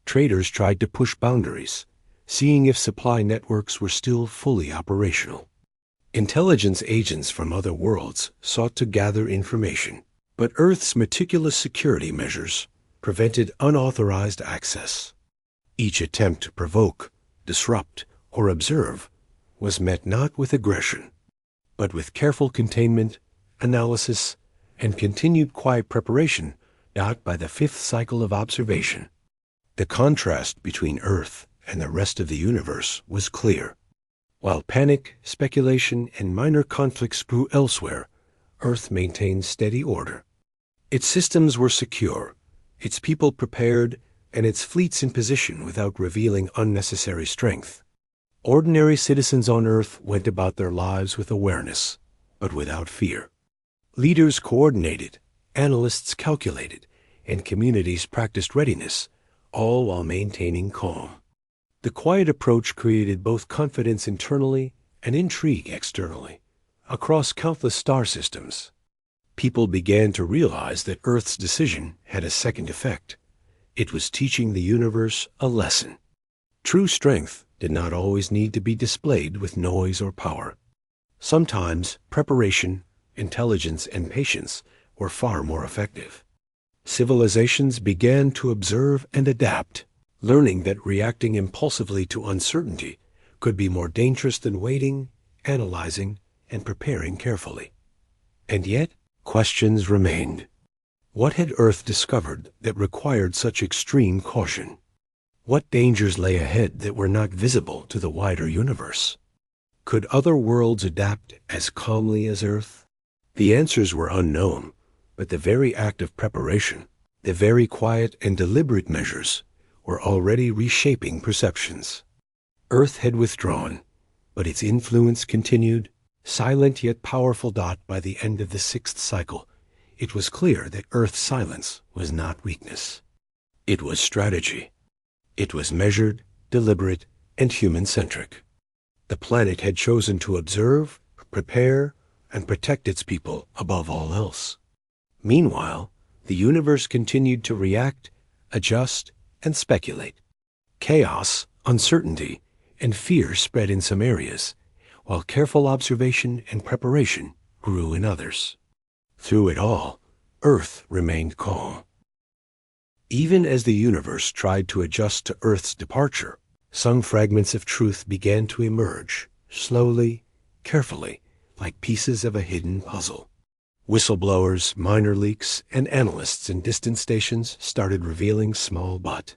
Traders tried to push boundaries, seeing if supply networks were still fully operational. Intelligence agents from other worlds sought to gather information, but Earth's meticulous security measures prevented unauthorized access. Each attempt to provoke, disrupt, or observe was met not with aggression, but with careful containment, analysis, and continued quiet preparation. By the fifth cycle of observation, the contrast between Earth and the rest of the universe was clear. While panic, speculation, and minor conflicts grew elsewhere, Earth maintained steady order. Its systems were secure, its people prepared, and its fleets in position without revealing unnecessary strength. Ordinary citizens on Earth went about their lives with awareness, but without fear. Leaders coordinated, analysts calculated, and communities practiced readiness, all while maintaining calm. The quiet approach created both confidence internally and intrigue externally. Across countless star systems, people began to realize that Earth's decision had a second effect. It was teaching the universe a lesson. True strength did not always need to be displayed with noise or power. Sometimes preparation, intelligence, and patience were far more effective. Civilizations began to observe and adapt, learning that reacting impulsively to uncertainty could be more dangerous than waiting, analyzing, and preparing carefully. And yet, questions remained. What had Earth discovered that required such extreme caution? What dangers lay ahead that were not visible to the wider universe? Could other worlds adapt as calmly as Earth? The answers were unknown, but the very act of preparation, the very quiet and deliberate measures, were already reshaping perceptions. Earth had withdrawn, but its influence continued, silent yet powerful. By the end of the sixth cycle, it was clear that Earth's silence was not weakness. It was strategy. It was measured, deliberate, and human-centric. The planet had chosen to observe, prepare, and protect its people above all else. Meanwhile, the universe continued to react, adjust, and speculate. Chaos, uncertainty, and fear spread in some areas, while careful observation and preparation grew in others. Through it all, Earth remained calm. Even as the universe tried to adjust to Earth's departure, some fragments of truth began to emerge, slowly, carefully, like pieces of a hidden puzzle. Whistleblowers, minor leaks, and analysts in distant stations started revealing small but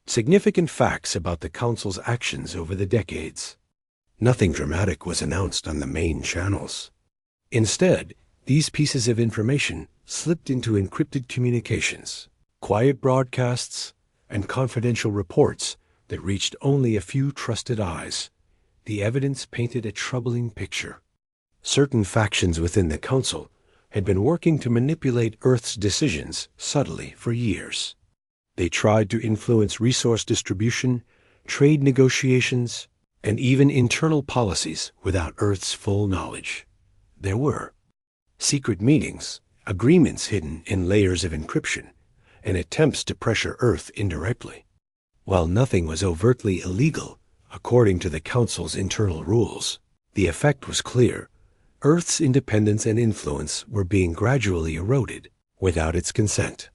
significant facts about the Council's actions over the decades. Nothing dramatic was announced on the main channels. Instead, these pieces of information slipped into encrypted communications, quiet broadcasts, and confidential reports that reached only a few trusted eyes. The evidence painted a troubling picture. Certain factions within the Council had been working to manipulate Earth's decisions subtly for years. They tried to influence resource distribution, trade negotiations, and even internal policies without Earth's full knowledge. There were secret meetings, agreements hidden in layers of encryption, and attempts to pressure Earth indirectly. While nothing was overtly illegal, according to the Council's internal rules, the effect was clear. Earth's independence and influence were being gradually eroded without its consent.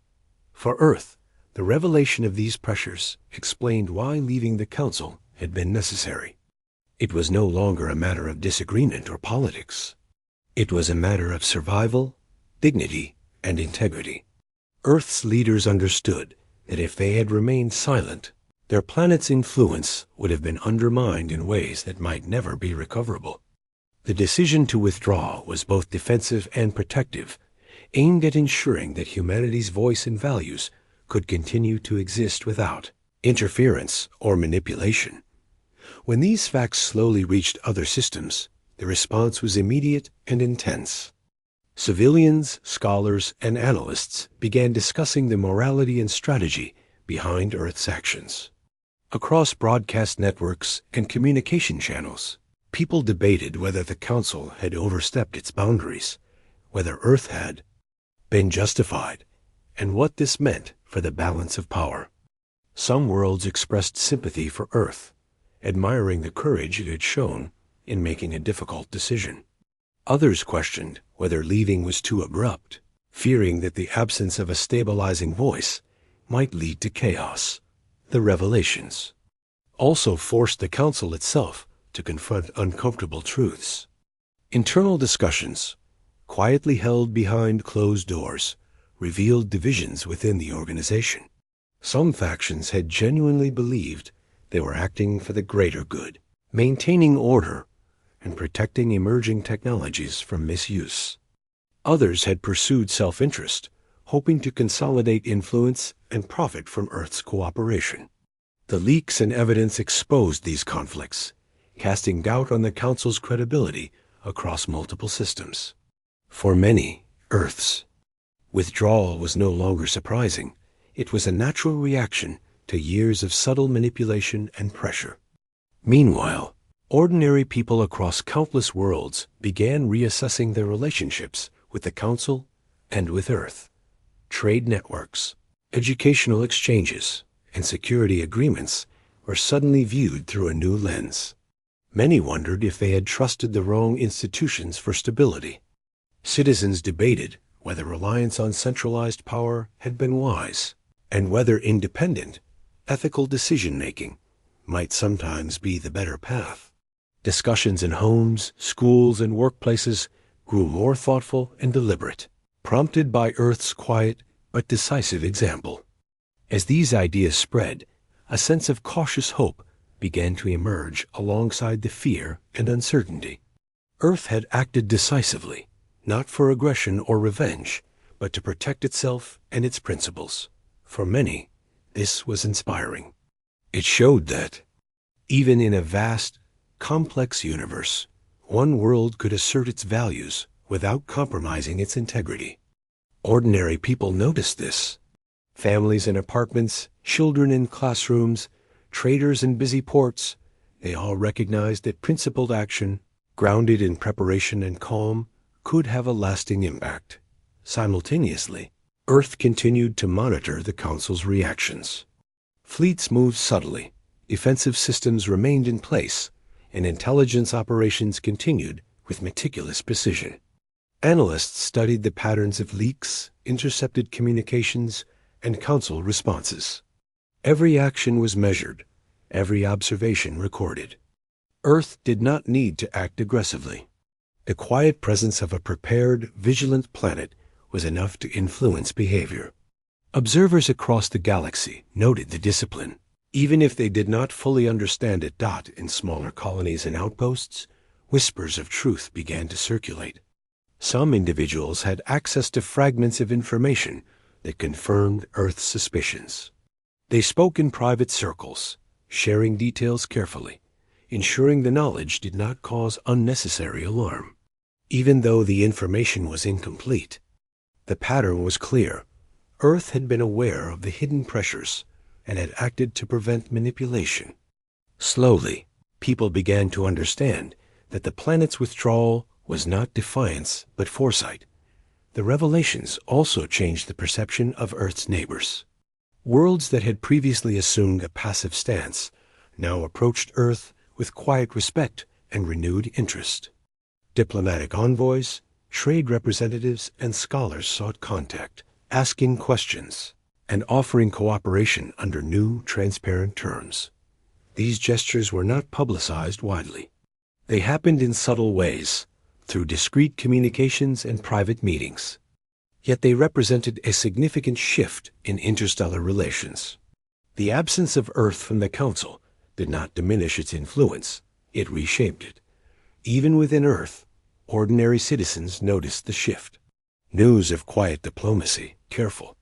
For Earth, the revelation of these pressures explained why leaving the Council had been necessary. It was no longer a matter of disagreement or politics. It was a matter of survival, dignity, and integrity. Earth's leaders understood that if they had remained silent, their planet's influence would have been undermined in ways that might never be recoverable. The decision to withdraw was both defensive and protective, aimed at ensuring that humanity's voice and values could continue to exist without interference or manipulation. When these facts slowly reached other systems, the response was immediate and intense. Civilians, scholars, and analysts began discussing the morality and strategy behind Earth's actions. Across broadcast networks and communication channels, people debated whether the Council had overstepped its boundaries, whether Earth had been justified, and what this meant for the balance of power. Some worlds expressed sympathy for Earth, admiring the courage it had shown in making a difficult decision. Others questioned whether leaving was too abrupt, fearing that the absence of a stabilizing voice might lead to chaos. The revelations also forced the Council itself to confront uncomfortable truths. Internal discussions, quietly held behind closed doors, revealed divisions within the organization. Some factions had genuinely believed they were acting for the greater good, maintaining order and protecting emerging technologies from misuse. Others had pursued self-interest, hoping to consolidate influence and profit from Earth's cooperation. The leaks and evidence exposed these conflicts, casting doubt on the Council's credibility across multiple systems. For many, Earth's withdrawal was no longer surprising. It was a natural reaction to years of subtle manipulation and pressure. Meanwhile, ordinary people across countless worlds began reassessing their relationships with the Council and with Earth. Trade networks, educational exchanges, and security agreements were suddenly viewed through a new lens. Many wondered if they had trusted the wrong institutions for stability. Citizens debated whether reliance on centralized power had been wise, and whether independent, ethical decision-making might sometimes be the better path. Discussions in homes, schools, and workplaces grew more thoughtful and deliberate, prompted by Earth's quiet but decisive example. As these ideas spread, a sense of cautious hope began to emerge alongside the fear and uncertainty. Earth had acted decisively, not for aggression or revenge, but to protect itself and its principles. For many, this was inspiring. It showed that, even in a vast, complex universe, one world could assert its values without compromising its integrity. Ordinary people noticed this. Families in apartments, children in classrooms, traders in busy ports, they all recognized that principled action, grounded in preparation and calm, could have a lasting impact. Simultaneously, Earth continued to monitor the Council's reactions. Fleets moved subtly, defensive systems remained in place, and intelligence operations continued with meticulous precision. Analysts studied the patterns of leaks, intercepted communications, and Council responses. Every action was measured, every observation recorded. Earth did not need to act aggressively. The quiet presence of a prepared, vigilant planet was enough to influence behavior. Observers across the galaxy noted the discipline, Even if they did not fully understand it. In smaller colonies and outposts, whispers of truth began to circulate. Some individuals had access to fragments of information that confirmed Earth's suspicions. They spoke in private circles, sharing details carefully, ensuring the knowledge did not cause unnecessary alarm. Even though the information was incomplete, the pattern was clear. Earth had been aware of the hidden pressures and had acted to prevent manipulation. Slowly, people began to understand that the planet's withdrawal was not defiance but foresight. The revelations also changed the perception of Earth's neighbors. Worlds that had previously assumed a passive stance now approached Earth with quiet respect and renewed interest. Diplomatic envoys, trade representatives, and scholars sought contact, asking questions and offering cooperation under new, transparent terms. These gestures were not publicized widely. They happened in subtle ways, through discreet communications and private meetings. Yet they represented a significant shift in interstellar relations. The absence of Earth from the Council did not diminish its influence, it reshaped it. Even within Earth, ordinary citizens noticed the shift. News of quiet diplomacy, careful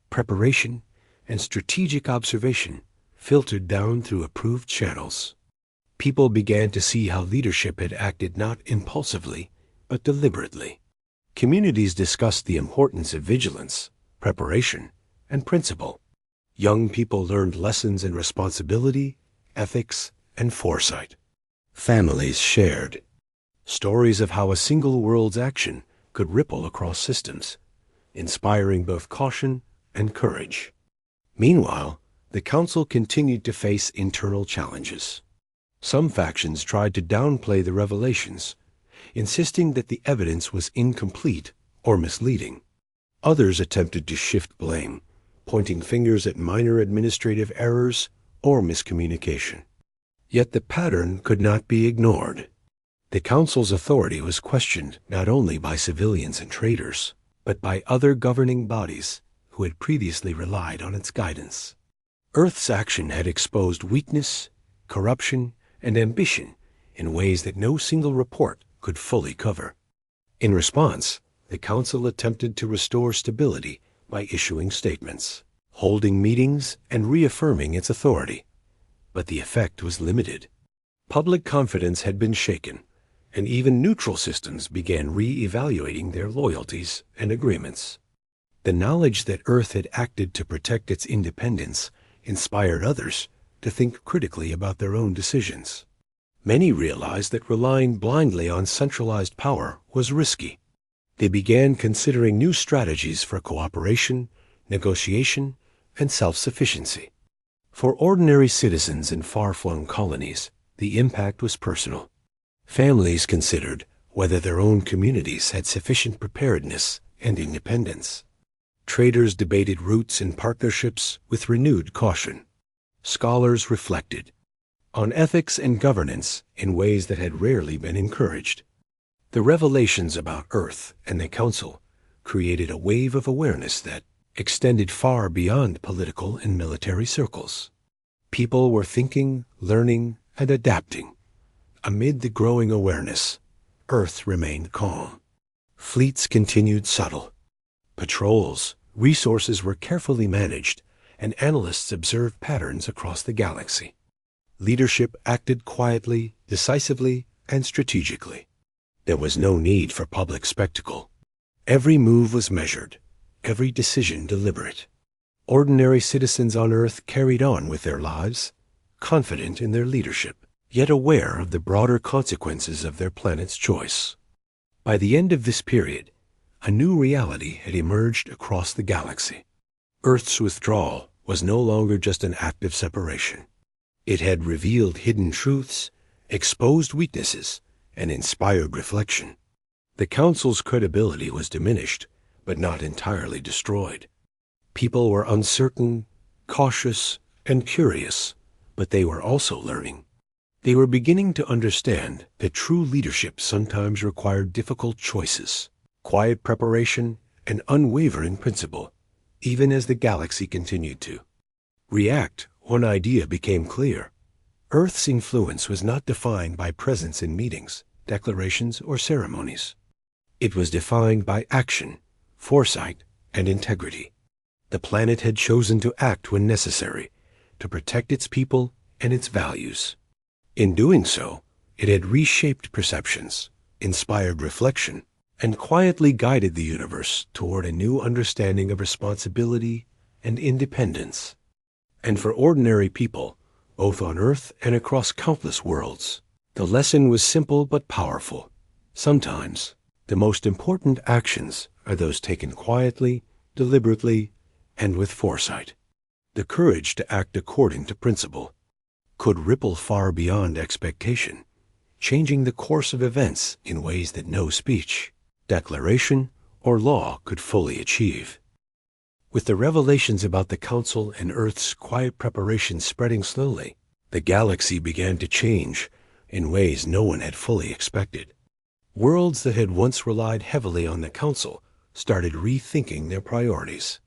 preparation, and strategic observation filtered down through approved channels. People began to see how leadership had acted not impulsively, but deliberately. Communities discussed the importance of vigilance, preparation, and principle. Young people learned lessons in responsibility, ethics, and foresight. Families shared stories of how a single world's action could ripple across systems, inspiring both caution and courage. Meanwhile, the Council continued to face internal challenges. Some factions tried to downplay the revelations, insisting that the evidence was incomplete or misleading. Others attempted to shift blame, pointing fingers at minor administrative errors or miscommunication. Yet the pattern could not be ignored. The Council's authority was questioned not only by civilians and traders, but by other governing bodies who had previously relied on its guidance. Earth's action had exposed weakness, corruption, and ambition in ways that no single report could fully cover. In response, the Council attempted to restore stability by issuing statements, holding meetings, and reaffirming its authority. But the effect was limited. Public confidence had been shaken, and even neutral systems began re-evaluating their loyalties and agreements. The knowledge that Earth had acted to protect its independence inspired others to think critically about their own decisions. Many realized that relying blindly on centralized power was risky. They began considering new strategies for cooperation, negotiation, and self-sufficiency. For ordinary citizens in far-flung colonies, the impact was personal. Families considered whether their own communities had sufficient preparedness and independence. Traders debated routes and partnerships with renewed caution. Scholars reflected on ethics and governance in ways that had rarely been encouraged. The revelations about Earth and the Council created a wave of awareness that extended far beyond political and military circles. People were thinking, learning, and adapting. Amid the growing awareness, Earth remained calm. Fleets continued subtle. Patrols, resources were carefully managed, and analysts observed patterns across the galaxy. Leadership acted quietly, decisively, and strategically. There was no need for public spectacle. Every move was measured, every decision deliberate. Ordinary citizens on Earth carried on with their lives, confident in their leadership, yet aware of the broader consequences of their planet's choice. By the end of this period, a new reality had emerged across the galaxy. Earth's withdrawal was no longer just an act of separation. It had revealed hidden truths, exposed weaknesses, and inspired reflection. The Council's credibility was diminished, but not entirely destroyed. People were uncertain, cautious, and curious, but they were also learning. They were beginning to understand that true leadership sometimes required difficult choices, quiet preparation, and unwavering principle, even as the galaxy continued to react one idea became clear. Earth's influence was not defined by presence in meetings, declarations, or ceremonies. It was defined by action, foresight, and integrity. The planet had chosen to act when necessary, to protect its people and its values. In doing so, it had reshaped perceptions, inspired reflection, and quietly guided the universe toward a new understanding of responsibility and independence. And for ordinary people, both on Earth and across countless worlds, the lesson was simple but powerful. Sometimes, the most important actions are those taken quietly, deliberately, and with foresight. The courage to act according to principle could ripple far beyond expectation, changing the course of events in ways that no speech, declaration, or law could fully achieve. With the revelations about the Council and Earth's quiet preparation spreading slowly, the galaxy began to change in ways no one had fully expected. Worlds that had once relied heavily on the Council started rethinking their priorities.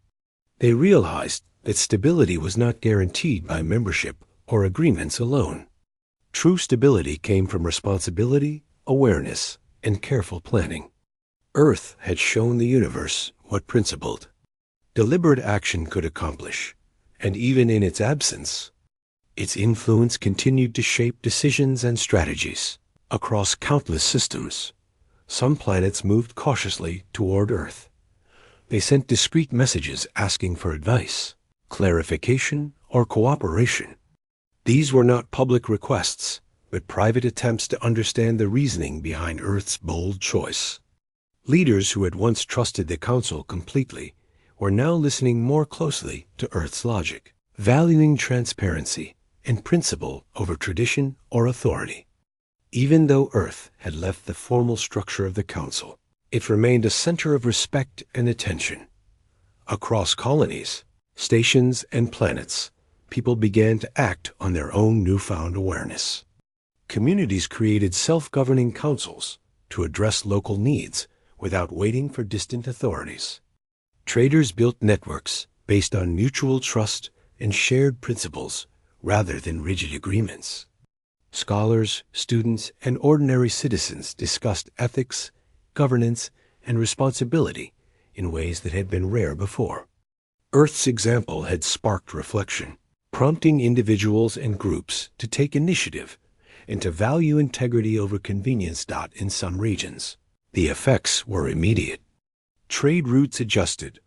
They realized that stability was not guaranteed by membership or agreements alone. True stability came from responsibility, awareness, and careful planning. Earth had shown the universe what principled, deliberate action could accomplish, and even in its absence, its influence continued to shape decisions and strategies across countless systems. Some planets moved cautiously toward Earth. They sent discreet messages asking for advice, clarification, or cooperation. These were not public requests, but private attempts to understand the reasoning behind Earth's bold choice. Leaders who had once trusted the Council completely were now listening more closely to Earth's logic, valuing transparency and principle over tradition or authority. Even though Earth had left the formal structure of the Council, it remained a center of respect and attention. Across colonies, stations, and planets, people began to act on their own newfound awareness. Communities created self-governing councils to address local needs without waiting for distant authorities. Traders built networks based on mutual trust and shared principles rather than rigid agreements. Scholars, students, and ordinary citizens discussed ethics, governance, and responsibility in ways that had been rare before. Earth's example had sparked reflection, prompting individuals and groups to take initiative and to value integrity over convenience. In some regions, the effects were immediate. Trade routes adjusted,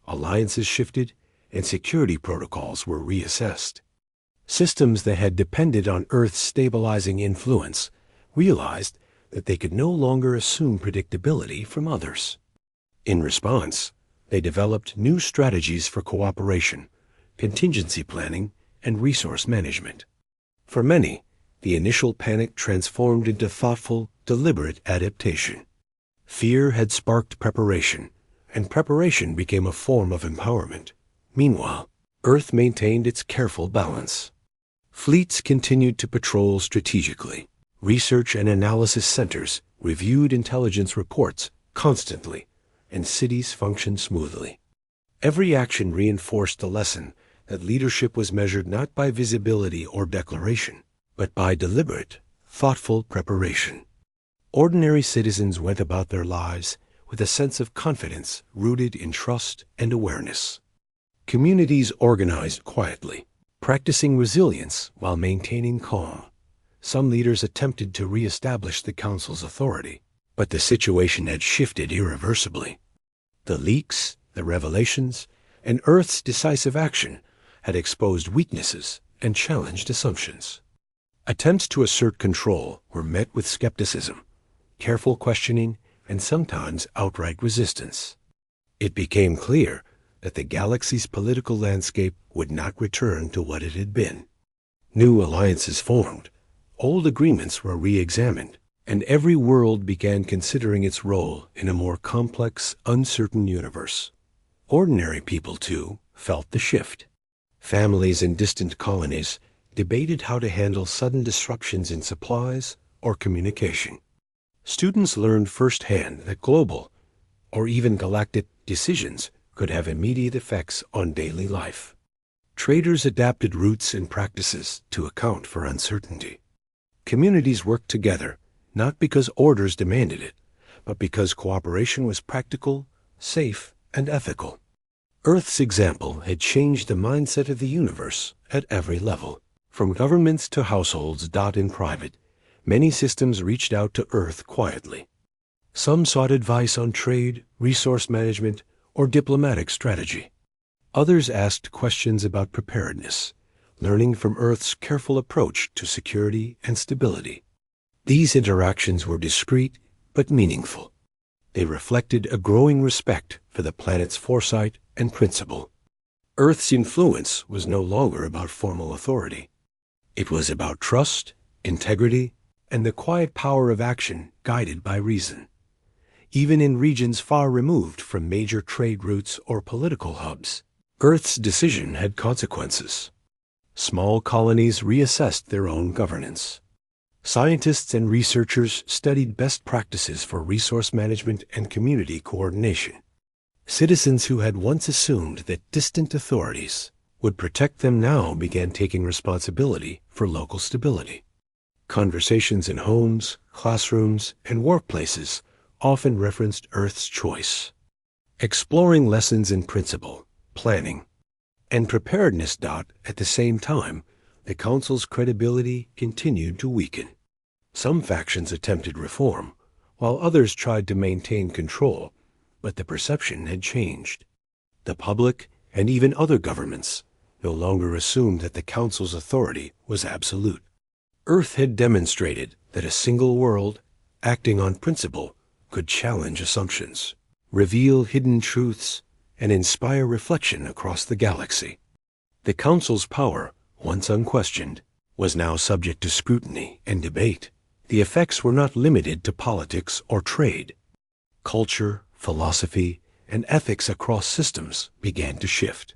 alliances shifted, and security protocols were reassessed. Systems that had depended on Earth's stabilizing influence realized that they could no longer assume predictability from others. In response, they developed new strategies for cooperation, contingency planning, and resource management. For many, the initial panic transformed into thoughtful, deliberate adaptation. Fear had sparked preparation, and preparation became a form of empowerment. Meanwhile, Earth maintained its careful balance. Fleets continued to patrol strategically. Research and analysis centers reviewed intelligence reports constantly, and cities functioned smoothly. Every action reinforced the lesson that leadership was measured not by visibility or declaration, but by deliberate, thoughtful preparation. Ordinary citizens went about their lives with a sense of confidence rooted in trust and awareness. Communities organized quietly, practicing resilience while maintaining calm. Some leaders attempted to reestablish the Council's authority, but the situation had shifted irreversibly. The leaks, the revelations, and Earth's decisive action had exposed weaknesses and challenged assumptions. Attempts to assert control were met with skepticism, careful questioning, and sometimes outright resistance. It became clear that the galaxy's political landscape would not return to what it had been. New alliances formed, old agreements were re-examined, and every world began considering its role in a more complex, uncertain universe. Ordinary people, too, felt the shift. Families in distant colonies debated how to handle sudden disruptions in supplies or communication. Students learned firsthand that global, or even galactic, decisions could have immediate effects on daily life. Traders adapted routes and practices to account for uncertainty. Communities worked together, not because orders demanded it, but because cooperation was practical, safe, and ethical. Earth's example had changed the mindset of the universe at every level. From governments to households. In private, many systems reached out to Earth quietly. Some sought advice on trade, resource management, or diplomatic strategy. Others asked questions about preparedness, learning from Earth's careful approach to security and stability. These interactions were discreet but meaningful. They reflected a growing respect for the planet's foresight and principle. Earth's influence was no longer about formal authority. It was about trust, integrity, and the quiet power of action guided by reason. Even in regions far removed from major trade routes or political hubs, Earth's decision had consequences. Small colonies reassessed their own governance. Scientists and researchers studied best practices for resource management and community coordination. Citizens who had once assumed that distant authorities would protect them now began taking responsibility for local stability. Conversations in homes, classrooms, and workplaces often referenced Earth's choice, exploring lessons in principle, planning, and preparedness. At the same time, the Council's credibility continued to weaken. Some factions attempted reform, while others tried to maintain control, but the perception had changed. The public, and even other governments, no longer assumed that the Council's authority was absolute. Earth had demonstrated that a single world, acting on principle, could challenge assumptions, reveal hidden truths, and inspire reflection across the galaxy. The Council's power, once unquestioned, was now subject to scrutiny and debate. The effects were not limited to politics or trade. Culture, philosophy, and ethics across systems began to shift.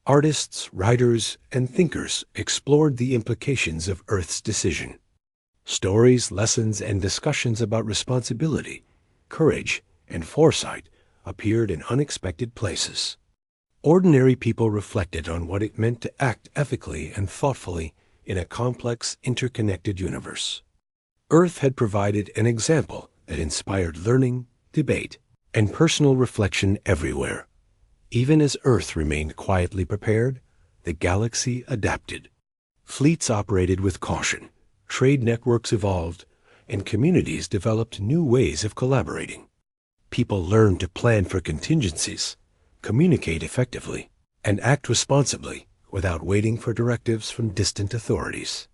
Artists, writers, and thinkers explored the implications of Earth's decision. Stories, lessons, and discussions about responsibility, courage, and foresight appeared in unexpected places. Ordinary people reflected on what it meant to act ethically and thoughtfully in a complex, interconnected universe. Earth had provided an example that inspired learning, debate, and personal reflection everywhere. Even as Earth remained quietly prepared, the galaxy adapted. Fleets operated with caution, trade networks evolved, and communities developed new ways of collaborating. People learned to plan for contingencies, communicate effectively, and act responsibly without waiting for directives from distant authorities.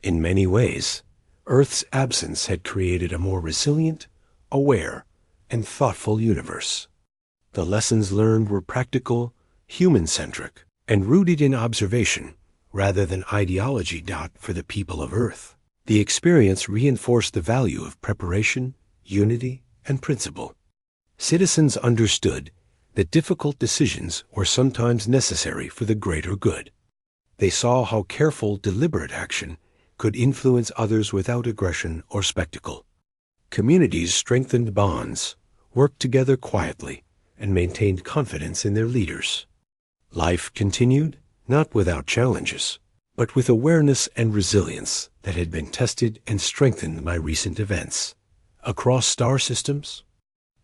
In many ways, Earth's absence had created a more resilient, aware, and thoughtful universe. The lessons learned were practical, human-centric, and rooted in observation rather than ideology. For the people of Earth, the experience reinforced the value of preparation, unity, and principle. Citizens understood that difficult decisions were sometimes necessary for the greater good. They saw how careful, deliberate action could influence others without aggression or spectacle. Communities strengthened bonds, worked together quietly, and maintained confidence in their leaders. Life continued, not without challenges, but with awareness and resilience that had been tested and strengthened by recent events. Across star systems,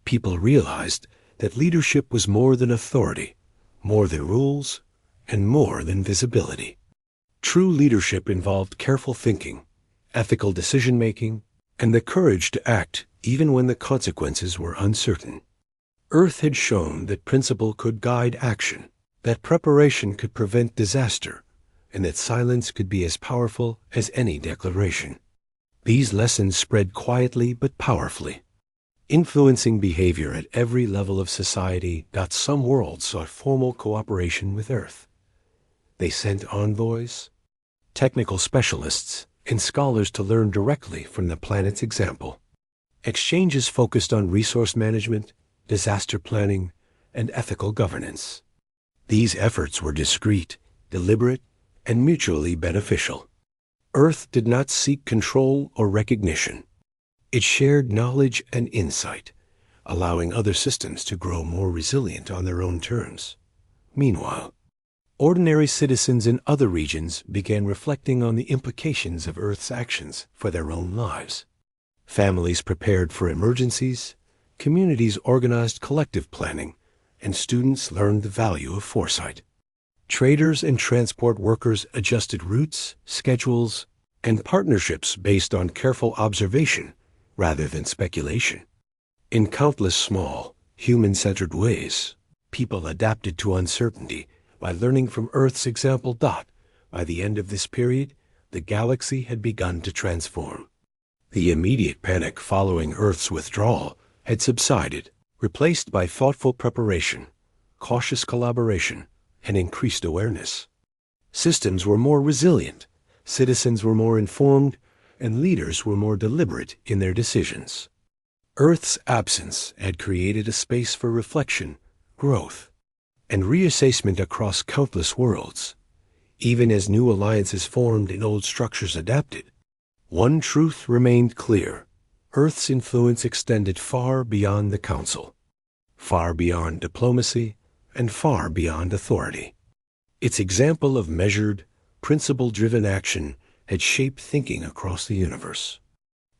people realized that leadership was more than authority, more than rules, and more than visibility. True leadership involved careful thinking, ethical decision-making, and the courage to act even when the consequences were uncertain. Earth had shown that principle could guide action, that preparation could prevent disaster, and that silence could be as powerful as any declaration. These lessons spread quietly but powerfully, influencing behavior at every level of society. Some worlds sought formal cooperation with Earth. They sent envoys, technical specialists, and scholars to learn directly from the planet's example. Exchanges focused on resource management, disaster planning, and ethical governance. These efforts were discreet, deliberate, and mutually beneficial. Earth did not seek control or recognition. It shared knowledge and insight, allowing other systems to grow more resilient on their own terms. Meanwhile, Ordinary citizens in other regions began reflecting on the implications of Earth's actions for their own lives. Families prepared for emergencies, communities organized collective planning, and students learned the value of foresight. Traders and transport workers adjusted routes, schedules, and partnerships based on careful observation rather than speculation. In countless small, human-centered ways, people adapted to uncertainty by learning from Earth's example. By the end of this period, the galaxy had begun to transform. The immediate panic following Earth's withdrawal had subsided, replaced by thoughtful preparation, cautious collaboration, and increased awareness. Systems were more resilient, citizens were more informed, and leaders were more deliberate in their decisions. Earth's absence had created a space for reflection, growth, and reassessment across countless worlds. Even as new alliances formed and old structures adapted, one truth remained clear: Earth's influence extended far beyond the Council, far beyond diplomacy, and far beyond authority. Its example of measured, principle-driven action had shaped thinking across the universe.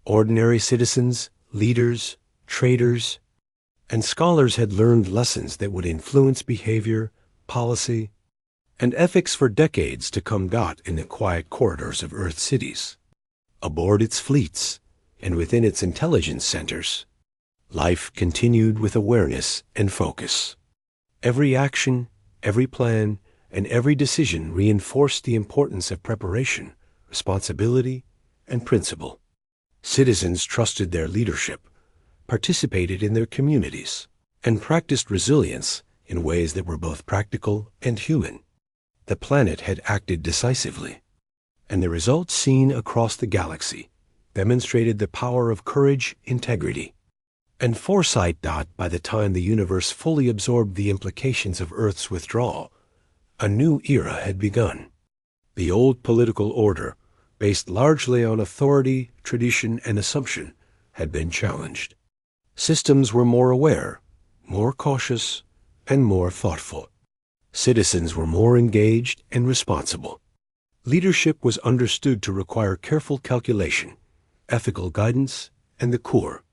Ordinary citizens, leaders, traders, and scholars had learned lessons that would influence behavior, policy, and ethics for decades to come. In the quiet corridors of Earth's cities, aboard its fleets, and within its intelligence centers, life continued with awareness and focus. Every action, every plan, and every decision reinforced the importance of preparation, responsibility, and principle. Citizens trusted their leadership, participated in their communities, and practiced resilience in ways that were both practical and human. The planet had acted decisively, and the results seen across the galaxy demonstrated the power of courage, integrity, and foresight. By the time the universe fully absorbed the implications of Earth's withdrawal, a new era had begun. The old political order, based largely on authority, tradition, and assumption, had been challenged. Systems were more aware, more cautious, and more thoughtful. Citizens were more engaged and responsible. Leadership was understood to require careful calculation, ethical guidance, and the core,